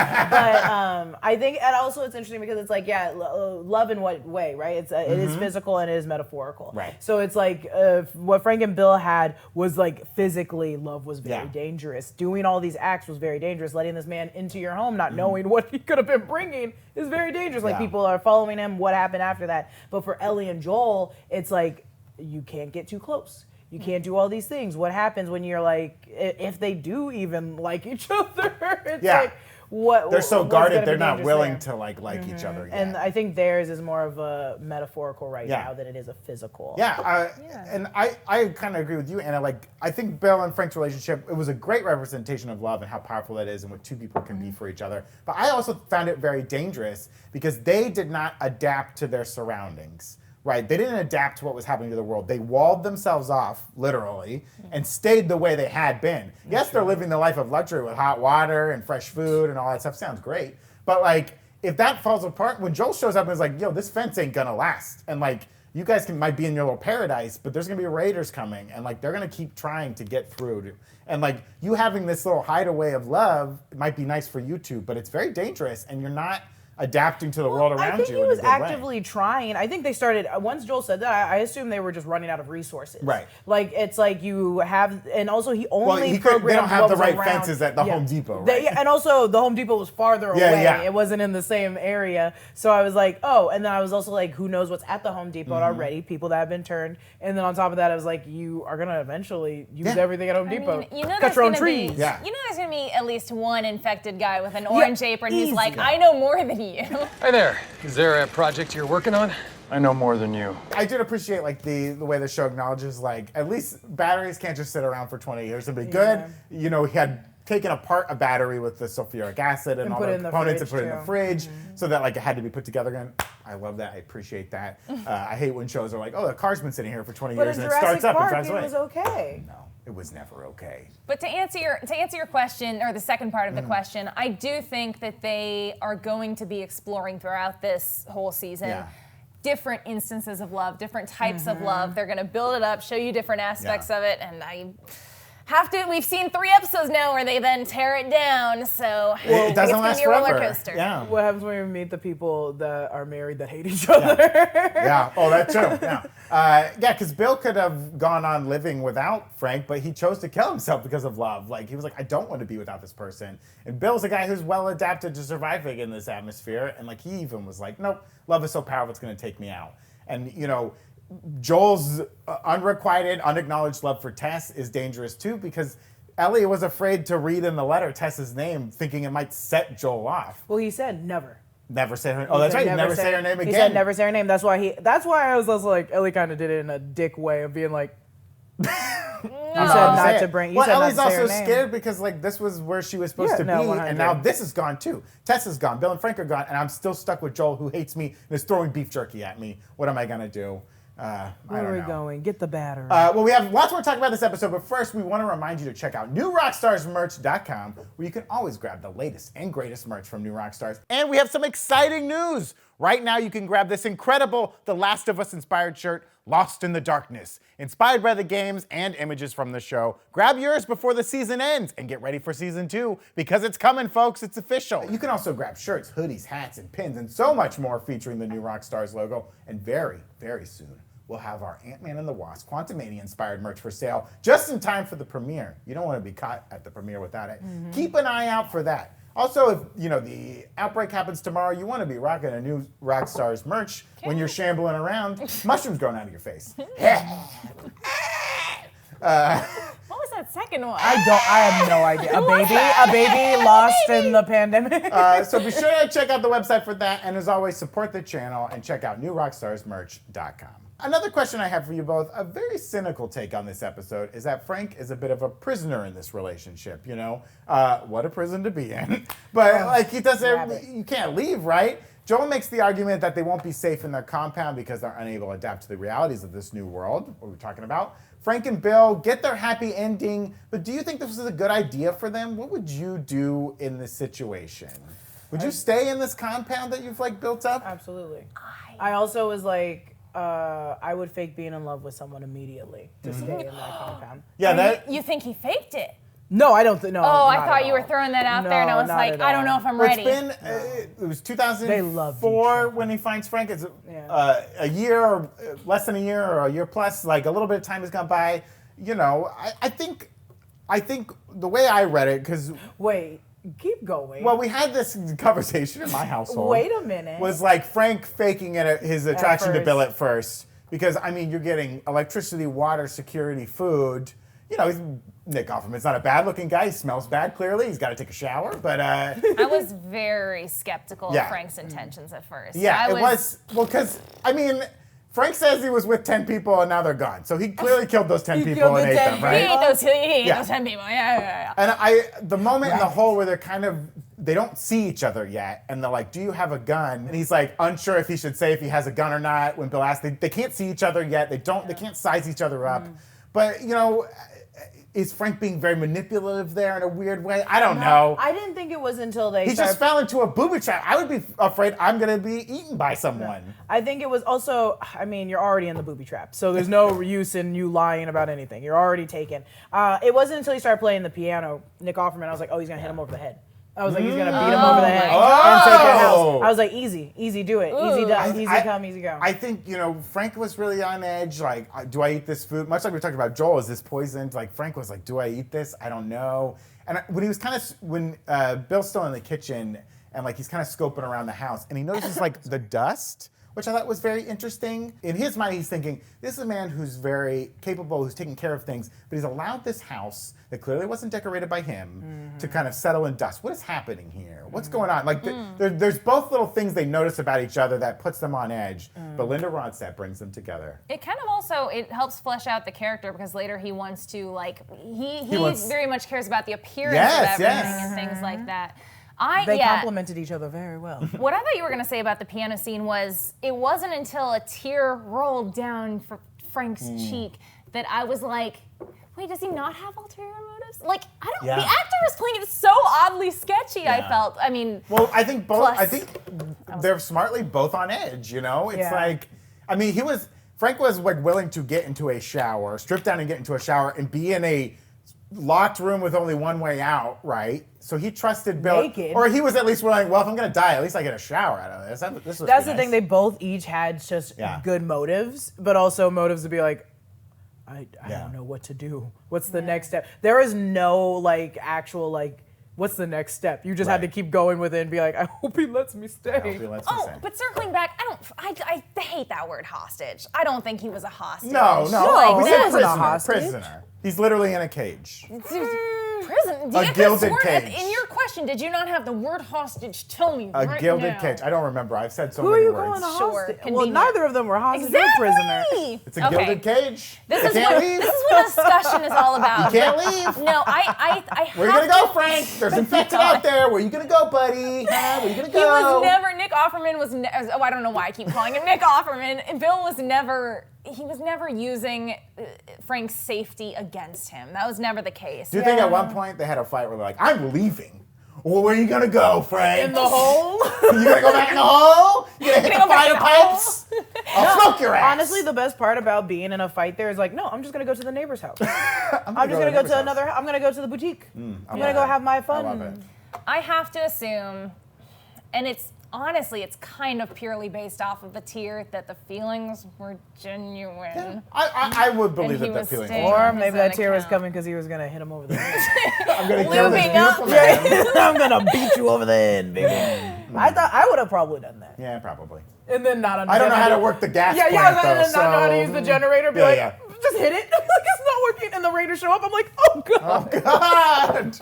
I think, and also it's interesting because it's like, love in what way, right? It is physical and it is metaphorical. Right. So it's like what Frank and Bill had was like physically, love was very dangerous. Doing all these acts was very dangerous. Letting this man into your home, not knowing what he could have been bringing, is very dangerous. Like people are following him. What happened after that? But for Ellie and Joel, it's like, you can't get too close. You can't do all these things. What happens when you're like, if they do even like each other? It's like, what? They're so what's guarded, gonna they're be not dangerous willing there? to like each other yet. And I think theirs is more of a metaphorical right now than it is a physical. And I kind of agree with you, Anna. Like, I think Bill and Frank's relationship, it was a great representation of love and how powerful that is and what two people can be for each other. But I also found it very dangerous because they did not adapt to their surroundings. Right, they didn't adapt to what was happening to the world. They walled themselves off, literally, and stayed the way they had been. Yes, they're living the life of luxury with hot water and fresh food and all that stuff. Sounds great. But, like, if that falls apart, when Joel shows up and is like, yo, this fence ain't gonna last. And, like, you guys might be in your little paradise, but there's gonna be raiders coming. And, like, they're gonna keep trying to get through. And, like, you having this little hideaway of love might be nice for you two, but it's very dangerous, and you're not adapting to the world around you. I think in he a was good way. actively trying. I think they started, once Joel said that, I assumed they were just running out of resources. Right. Like, it's like you have, and also he only Well, they don't programmed have what the was right around. fences at the Home Depot, right? And also the Home Depot was farther away. Yeah. It wasn't in the same area. So I was like, oh, and then I was also like, who knows what's at the Home Depot already, people that have been turned. And then on top of that, I was like, you are going to eventually use everything at Home Depot. Mean, you know cut your own gonna trees. You know there's going to be at least one infected guy with an orange apron who's like, I know more than you. Hi there. Is there a project you're working on? I know more than you. I did appreciate like the way the show acknowledges like at least batteries can't just sit around for 20 years and be good. You know, he had taken apart a battery with the sulfuric acid and all put the it in the components and fridge, put it in the too. fridge so that like it had to be put together again. I love that. I appreciate that. I hate when shows are like, oh, the car's been sitting here for 20 But years in and it Jurassic starts up and Park, drives it away. was okay. No, it was never okay. But to answer your question, or the second part of the question, I do think that they are going to be exploring throughout this whole season different instances of love, different types of love. They're going to build it up, show you different aspects of it, and we've seen 3 episodes now where they then tear it down, so It doesn't it's last gonna be a roller forever. coaster. Yeah. What happens when you meet the people that are married that hate each other? Yeah. Oh, that's true. Yeah. Because Bill could have gone on living without Frank, but he chose to kill himself because of love. Like, he was like, I don't want to be without this person. And Bill's a guy who's well adapted to surviving in this atmosphere. And, like, he even was like, nope, love is so powerful, it's going to take me out. And, you know, Joel's unrequited, unacknowledged love for Tess is dangerous, too, because Ellie was afraid to read in the letter Tess's name, thinking it might set Joel off. Well, he said never. Never say her. Oh, that's right. Never say her name again. He said never say her name. That's why I was also like, Ellie kind of did it in a dick way of being like, you said not to bring. You said Ellie's not to say her also name. scared because like this was where she was supposed to be, 100. and now this is gone too. Tess is gone. Bill and Frank are gone, and I'm still stuck with Joel, who hates me and is throwing beef jerky at me. What am I gonna do? I Where don't are we know. going? Get the battery. Well, we have lots more to talk about this episode, but first we want to remind you to check out newrockstarsmerch.com, where you can always grab the latest and greatest merch from New Rockstars. And we have some exciting news. Right now you can grab this incredible The Last of Us inspired shirt, Lost in the Darkness, inspired by the games and images from the show. Grab yours before the season ends and get ready for season 2 because it's coming, folks. It's official. You can also grab shirts, hoodies, hats, and pins, and so much more featuring the new Rockstars logo. And very, very soon, we'll have our Ant-Man and the Wasp Quantumania inspired merch for sale just in time for the premiere. You don't want to be caught at the premiere without it. Keep an eye out for that. Also, if you know the outbreak happens tomorrow, you want to be rocking a new Rockstars merch when you're shambling around. Mushrooms growing out of your face. What was that second one? I have no idea. A baby lost in the pandemic. So be sure to check out the website for that. And as always, support the channel and check out newrockstarsmerch.com. Another question I have for you both, a very cynical take on this episode, is that Frank is a bit of a prisoner in this relationship, you know? What a prison to be in. But like he doesn't, you can't leave, right? Joel makes the argument that they won't be safe in their compound because they're unable to adapt to the realities of this new world, what we're talking about. Frank and Bill get their happy ending, but do you think this was a good idea for them? What would you do in this situation? Would you stay in this compound that you've like built up? Absolutely. I also was like, I would fake being in love with someone immediately to stay in that compound. Yeah, You think he faked it? No, I don't think. No. Oh, I not thought at you were all. throwing that out there, and I was not like, at I don't all. know if I'm Well, ready. it was They loved each 2004 other. when he finds Frank. It's a year or less than a year or a year plus. Like a little bit of time has gone by. You know, I think the way I read it, because Wait, keep going. well, we had this conversation in my household. Wait a minute. Was like Frank faking his attraction to first. Bill at first, because I mean you're getting electricity, water, security, food. You know, Nick Offerman's not a bad-looking guy. He smells bad, clearly. He's got to take a shower, but... I was very skeptical Yeah. of Frank's intentions at first. yeah, it was... Well, because, I mean, Frank says he was with 10 people and now they're gone. So he clearly killed those 10 He people killed and the ate 10 them, He right? ate those 10 Yeah. people. Yeah. And the moment in the hole where they're kind of... They don't see each other yet, and they're like, do you have a gun? And he's like, unsure if he should say if he has a gun or not. When Bill asks, they can't see each other yet. They can't size each other up. But, you know... Is Frank being very manipulative there in a weird way? I don't know. I didn't think it was until they He started. just fell into a booby trap. I would be afraid I'm going to be eaten by someone. I think it was also, I mean, you're already in the booby trap, so there's no use in you lying about anything. You're already taken. It wasn't until he started playing the piano, Nick Offerman, I was like, oh, he's going to hit him over the head. I was like, he's going to beat him over the head and take your house. I was like, easy, do it. Easy come, easy go. I think, you know, Frank was really on edge. Like, do I eat this food? Much like we were talking about Joel, is this poisoned? Like, Frank was like, do I eat this? I don't know. And when he was when Bill's still in the kitchen and like he's kind of scoping around the house and he notices like the dust, which I thought was very interesting. In his mind, he's thinking, this is a man who's very capable, who's taking care of things, but he's allowed this house that clearly wasn't decorated by him to kind of settle in dust. What is happening here? What's going on? Like, there's both little things they notice about each other that puts them on edge, but Linda Ronstadt brings them together. It kind of also, it helps flesh out the character because later he wants to, like, he wants- very much cares about the appearance Yes, of everything yes. and things like that. They complemented each other very well. What I thought you were going to say about the piano scene was it wasn't until a tear rolled down Frank's cheek that I was like, wait, does he not have ulterior motives? Like, I don't, Yeah. the actor was playing it so oddly sketchy, I felt. I mean, Well, I think both. Plus- I think they're smartly both on edge. You know, it's Yeah. like, I mean, Frank was like willing to get into a shower, strip down and get into a shower, and be in a locked room with only one way out, right? So he trusted Bill, Naked. or he was at least willing. Well, if I'm gonna die, at least I get a shower out of this. That's the thing, they both each had just good motives, but also motives to be like, I don't know what to do. What's the next step? There is no like actual like, what's the next step? You just had to Right. keep going with it and be like, I hope he lets me stay. but circling back, I hate that word hostage. I don't think he was a hostage. No, No, he's he a wasn't a prisoner. hostage. Prisoner. He's literally in a cage. Prison. Do A you have gilded this word cage. in your question? Did you not have the word hostage? Tell me A right gilded now. cage. I don't remember. I've said so Who are many you words. calling a Sure, hostage? Well, convenient. neither of them were hostage or prisoner. Exactly. It's a gilded cage. This You is can't what leave. this is what discussion is all about. You can't leave. No, I have Where you gonna to- go, Frank? There's infected out there. Where you gonna go, buddy? Huh? Where you gonna He go? was never, Nick Offerman was, I don't know why I keep calling him Nick Offerman. And Bill was never, he was never using Frank's safety against him. That was never the case. Do you think at one point they had a fight where they're like, I'm leaving? Well, where are you gonna go, Frank? In the hole? You gonna go back in the hole? You gonna hit the go back fire in the hole? pipes? I'll smoke your ass. Honestly, the best part about being in a fight there is like, no, I'm just gonna go to the neighbor's house. I'm just gonna go to another. I'm gonna go to the boutique. I'm gonna go have my fun. I love it. I have to assume, and it's honestly, it's kind of purely based off of the tear that the feelings were genuine. I would believe he that was feeling. staying- was Or genuine. maybe Does that that tear was count? coming because he was gonna hit him over the head. I'm gonna kill this Lubing up. beautiful man. I'm gonna beat you over the head, baby. I thought I would have probably done that, Yeah, probably. and then not. I don't know how to work the gas Yeah, plant, I though, was not know how to so- use the generator. Be Yeah, like, yeah. just hit it. Like it's not working, and the Raiders show up. I'm like, oh god. God.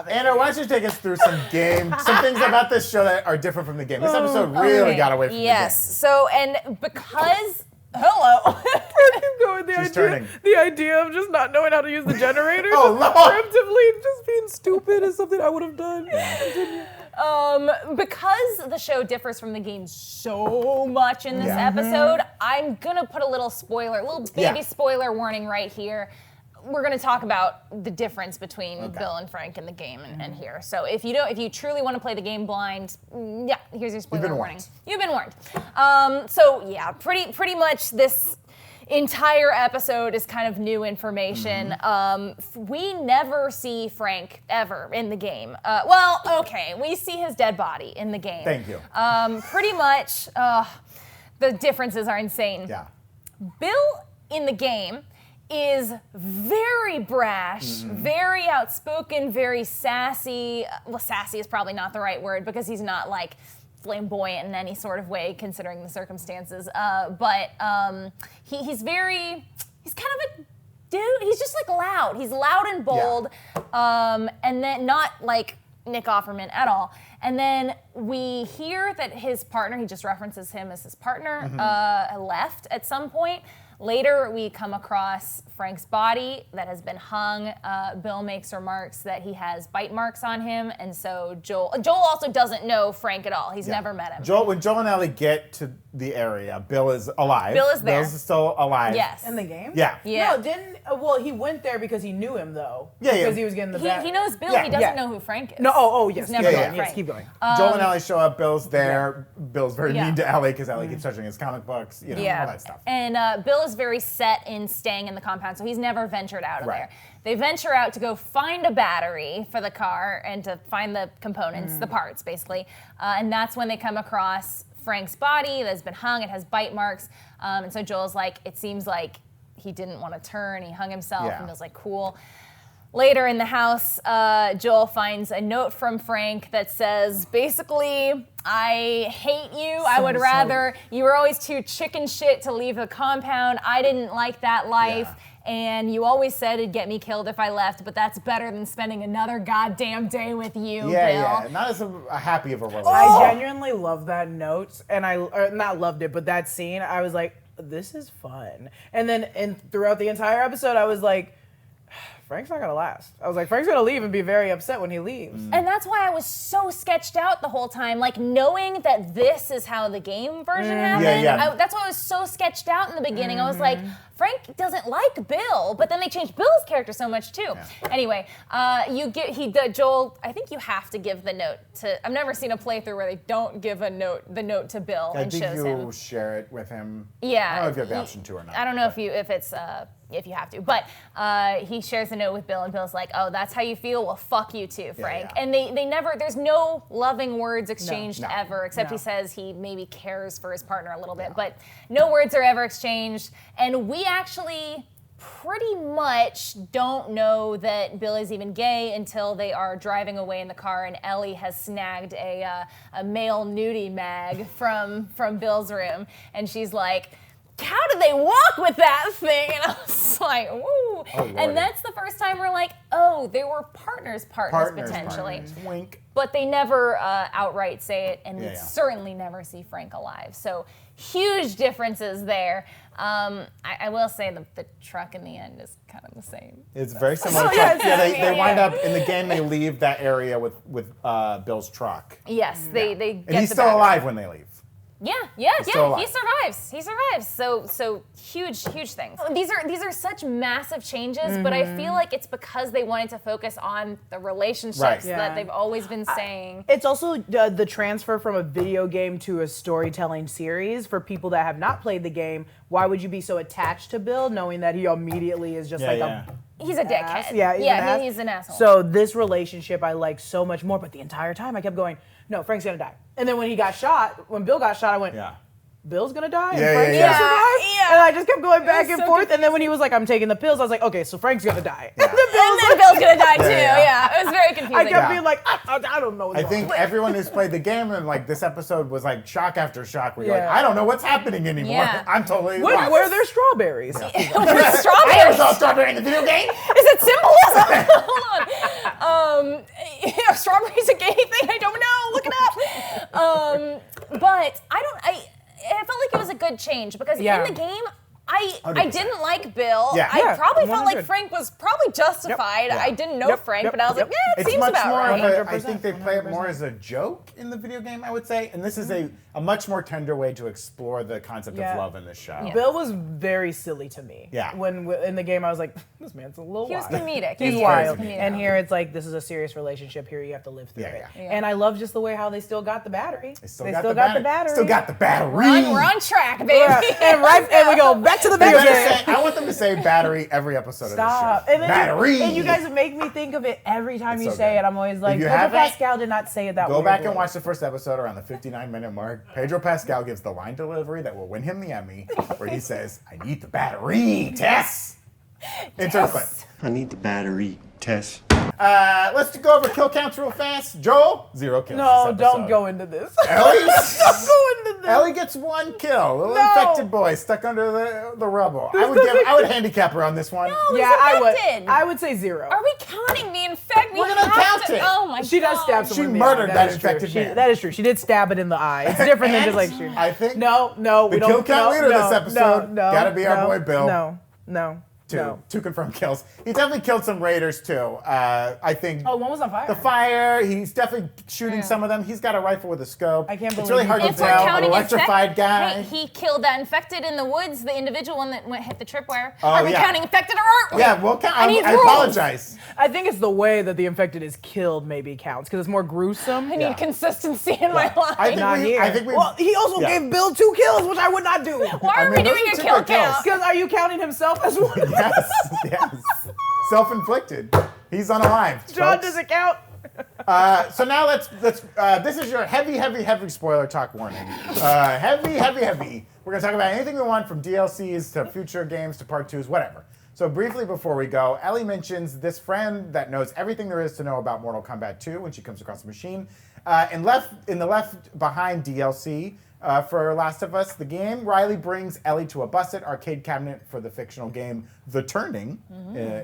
Anna, why don't you take us through some things about this show that are different from the game. This episode really Okay. got away from Yes. So, and because, hello. Keep going. She's turning. The idea of just not knowing how to use the generator, Oh, just Lord. preemptively, just being stupid is something I would have done. Continue. Because the show differs from the game so much in this Yeah. episode, I'm gonna put a little baby Yeah. spoiler warning right here. we're going to talk about the difference between Bill and Frank in the game and here. So if you truly want to play the game blind, here's your spoiler warning. You've been warned. So yeah, pretty much this entire episode is kind of new information. We never see Frank ever in the game. We see his dead body in the game. Thank you. Pretty much, the differences are insane. Yeah. Bill in the game is very brash, very outspoken, very sassy. Well, sassy is probably not the right word because he's not like flamboyant in any sort of way considering the circumstances. He's kind of a dude. He's just like loud. He's loud and bold. Yeah. And then not like Nick Offerman at all. And then we hear that his partner, he just references him as his partner, left at some point. Later, we come across Frank's body that has been hung. Bill makes remarks that he has bite marks on him, and so Joel also doesn't know Frank at all. He's never met him. When Joel and Ellie get to the area, Bill is alive. Bill is there. Bill's still alive. Yes. In the game? Yeah. Yeah. No, he went there because he knew him though. Yeah. Because he was getting the back. He knows Bill. Yeah. He doesn't know who Frank is. No. Yes. He's never met Frank. Yes. Keep going. Joel and Ellie show up. Bill's there. Bill's very mean to Ellie because Ellie keeps touching his comic books. All that stuff. And Bill is very set in staying in the compound, so he's never ventured out of there. They venture out to go find a battery for the car and to find the components, the parts, basically. And that's when they come across Frank's body that's been hung. It has bite marks. And so Joel's like, it seems like he didn't want to turn. He hung himself. Yeah. And Bill's like, cool. Later in the house, Joel finds a note from Frank that says, basically, I hate you. I would rather, you were always too chicken shit to leave the compound. I didn't like that life. Yeah. And you always said it'd get me killed if I left, but that's better than spending another goddamn day with you, Bill. Yeah. Not as a happy of a relationship. I genuinely love that note, and not loved it, but that scene, I was like, this is fun. And then throughout the entire episode, I was like, Frank's not gonna last. I was like, Frank's gonna leave and be very upset when he leaves. And that's why I was so sketched out the whole time, like knowing that this is how the game version happened. Yeah. That's why I was so sketched out in the beginning. I was like, Frank doesn't like Bill, but then they changed Bill's character so much too. Yeah. Anyway, Joel. I think you have to give the note to. I've never seen a playthrough where they don't give the note to Bill and shows him. I think you share it with him. Yeah. I don't know if you have the option to or not. I don't know if you have to, but he shares the note with Bill, and Bill's like, "Oh, that's how you feel? Well, fuck you too, Frank." Yeah. And they never. There's no loving words exchanged No. ever, except he says he maybe cares for his partner a little bit, but no words are ever exchanged. And we actually pretty much don't know that Bill is even gay until they are driving away in the car, and Ellie has snagged a male nudie mag from Bill's room, and she's like, how did they walk with that thing? And I was like, woo. And that's the first time we're like, oh, they were partners potentially. Wink. But they never outright say it, and we certainly never see Frank alive. So huge differences there. I will say the truck in the end is kind of the same. It's very similar. They wind up in the game. They leave that area with Bill's truck. Yes, they get and he's the still battery. alive when they leave. Yeah. still He survives. So huge things. These are such massive changes, but I feel like it's because they wanted to focus on the relationships that they've always been saying. It's also the transfer from a video game to a storytelling series for people that have not played the game. Why would you be so attached to Bill, knowing that he immediately is just He's a dickhead. He's an asshole. So this relationship I like so much more, but the entire time I kept going, no, Frank's gonna die. And then when Bill got shot, I went, Bill's gonna die? And Frank's gonna survive? And I just kept going back and forth. And then when he was like, I'm taking the pills, I was like, okay, so Frank's gonna die. And then Bill's gonna die too. It was very confusing. I kept being like, I don't know. I think everyone who's played the game and like this episode was like shock after shock. Where you're like, I don't know what's happening anymore. Yeah. I'm totally Where are there strawberries? Strawberries. I never saw strawberry in the video game. Is it symbolism? Hold on. Strawberry's a gay thing. I don't know. Look it up. But I felt like it was a good change because in the game, I didn't like Bill. Yeah. I Yeah, probably felt 100. like Frank was probably justified. Yep. I didn't know Frank, but I was like, yeah, it It's seems much about more right. of a, I 100%, think they play it more 100%. as a joke in the video game, I would say. And this is a much more tender way to explore the concept Yeah. of love in this show. Bill was very silly to me. Yeah. When in the game I was like, this man's a little He was wild. comedic. He's He wild. was comedic. And here it's like, this is a serious relationship. Here you have to live through Yeah, it. yeah. And I love just the way how they still got the battery. They still got the battery. Still got the battery. We're on track, baby. Yeah. and we go back to the They video better game. say- I want them to say battery every episode Stop. of the show. And then Battery. and you guys make me think of it every time It's you so say good. it. I'm always like, you Pedro haven't, Pascal did not say it that way. Go back and watch the first episode around the 59-minute mark. Pedro Pascal gives the line delivery that will win him the Emmy, where he says, I need the battery, Tess. Insert clip. I need the battery, Tess. Let's go over kill counts real fast. Joel, 0 kills. No, this don't episode. go into this. Ellie? Don't go into this. Ellie gets 1 kill. Little No. infected boy stuck under the rubble. I would handicap her on this one. No, Yeah, I infected. would. I would say 0. Are we counting the infect? We're gonna count it. Oh my god. She does stab She someone in the murdered eye. that is true. infected man. That is true. She did stab it in the eye. It's different than just like And shooting. I think No, we the don't. kill count leader no, this episode no, gotta be our no, boy Bill. No. 2 confirmed kills. He definitely killed some raiders too. I think. Oh, one was on fire. The fire. He's definitely shooting some of them. He's got a rifle with a scope. I can't It's believe really he hard to did If we're tell. An counting electrified guy. Hey, he killed that infected in the woods, the individual one that hit the tripwire. Oh, Are we yeah. counting infected or aren't we? Yeah, we'll count. I need I rules. apologize. I think it's the way that the infected is killed maybe counts because it's more gruesome. I need consistency in my life. I think we. Well, he also Yeah. gave Bill 2 kills, which I would not do. Why are I we mean, those doing are a two kill good kills. count? Because are you counting himself as one? Yes. Self-inflicted. He's unalived. John folks. doesn't count. So now let's. This is your heavy spoiler talk warning. Heavy. We're gonna talk about anything we want, from DLCs to future games to part 2s, whatever. So briefly before we go, Ellie mentions this friend that knows everything there is to know about Mortal Kombat 2 when she comes across the machine. In the Left Behind DLC for Last of Us, the game, Riley brings Ellie to a busted arcade cabinet for the fictional game The Turning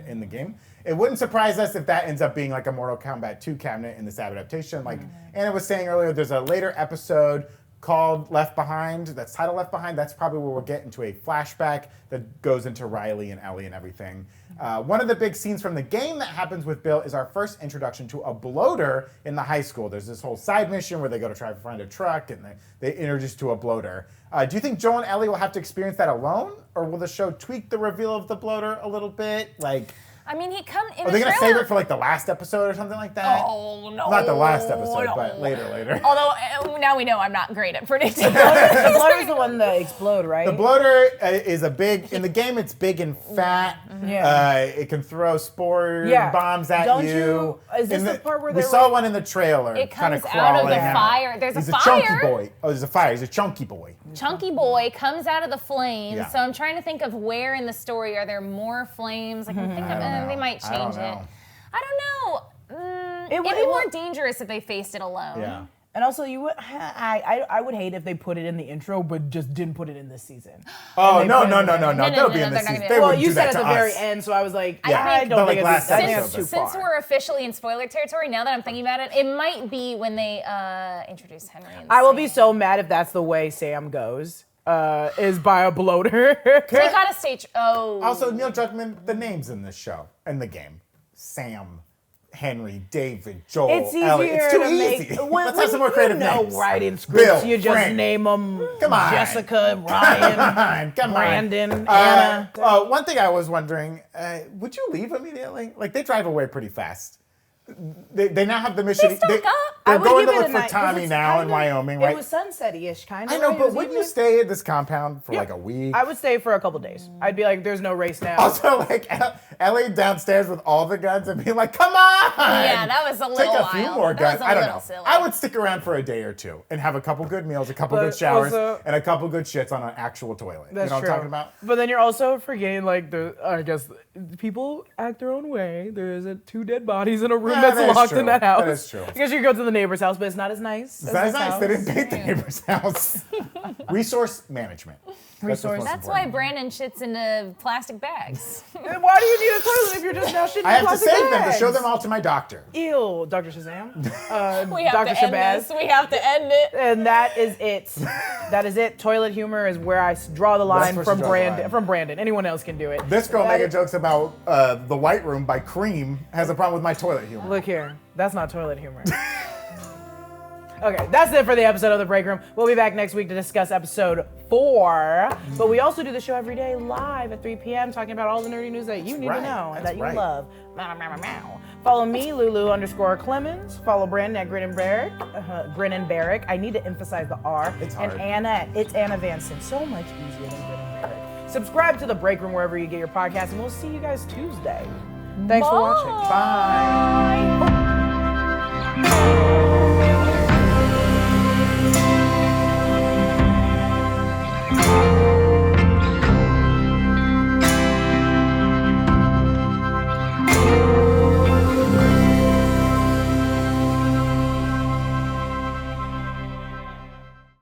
in the game. It wouldn't surprise us if that ends up being like a Mortal Kombat 2 cabinet in this adaptation. Like Anna was saying earlier, there's a later episode called Left Behind, that's titled Left Behind. That's probably where we'll get into a flashback that goes into Riley and Ellie and everything. One of the big scenes from the game that happens with Bill is our first introduction to a bloater in the high school. There's this whole side mission where they go to try to find a truck and they introduce to a bloater. Do you think Joel and Ellie will have to experience that alone, or will the show tweak the reveal of the bloater a little bit? Like, I mean, he come in are they the gonna trailer. save it for like the last episode or something like that? Oh, no. Not the last episode, no. but later. Although, now we know I'm not great at predicting. The bloater's the one that explode, right? The bloater is a big, in the game it's big and fat. Yeah. It can throw spore Yeah. bombs at Don't you. is this In the part where we they're saw like- one in the trailer. It kinda comes out of the crawling out. fire. There's He's a a chunky fire. boy. Oh, there's a fire. He's a chunky boy. Chunky boy comes out of the flames. Yeah. So I'm trying to think of where in the story are there more flames. I can think of know. they might I don't change it. know. I don't know. It'd would- be it more would- dangerous if they faced it alone. Yeah. And also, you would. I would hate if they put it in the intro, but just didn't put it in this season. Oh, And they no. put it in the- That would be no, in they're this not season. gonna They do Well, wouldn't you do said that at to the very us. end, so I was like, Yeah. I But don't like think last it's episode, that's too Since far. we're officially in spoiler territory, now that I'm thinking about it, it might be when they introduce Henry. And I will be Sam. so mad if that's the way Sam goes. Is by a bloater. They gotta stage. Oh. Also, Neil Druckmann, the names in this show and the game: Sam, Henry, David, Joel, It's easier Ellie. It's too to easy. make. When, Let's have some more creative you know, names. writing scripts, Bill, you just Frank. name them. Come on. Jessica, Ryan, Come on. Brandon, Anna. One thing I was wondering, would you leave immediately? Like, they drive away pretty fast. They now have the mission. They still got- I They're would going give to it look a for night, 'cause Tommy it's now kind in of- Wyoming, right? It was sunset-ish, kind of. I know, right? It but was wouldn't you evening. stay at this compound for like a week? I would stay for a couple days. I'd be like, "There's no race now." Also, like Ellie downstairs with all the guns and being like, "Come on!" Yeah, that was a Take little a few wild. more That guns. was a I don't little know. silly. I would stick around for a day or two and have a couple good meals, a couple But good showers, also- and a couple good shits on an actual toilet. That's you know true. what I'm talking about? But then you're also forgetting, like, I guess people act their own way. There's 2 dead bodies in a room Yeah, that's that is locked true. in that house. That is true. I guess you go to the neighbor's house, but it's not as nice. It's nice. They didn't paint the neighbor's house. Resource management. Resource- That's why Brandon shits into plastic bags. And why do you need a toilet if you're just now shitting I have to plastic save them to bags? show them all to my doctor. Ew, Dr. Shazam. We have Dr. to end Shabazz. this. We have to end it. And that is it. That is it. Toilet humor is where I draw the line where she from draws the Brandon. line. From Brandon. Anyone else can do it. This girl That making is- jokes about The White Room by Cream has a problem with my toilet humor. Look here. That's not toilet humor. Okay, that's it for the episode of The Break Room. We'll be back next week to discuss episode 4. But we also do the show every day live at 3 p.m. talking about all the nerdy news that you need to know and that you love. Meow, meow, meow, meow. Follow me, Lulu_Clemons. Follow Brandon at Grin and Barrick. I need to emphasize the R. It's hard. And Anna, it's Anna Vanston. So much easier than Grin and Barrick. Subscribe to The Break Room wherever you get your podcast, and we'll see you guys Tuesday. Thanks for watching. Bye.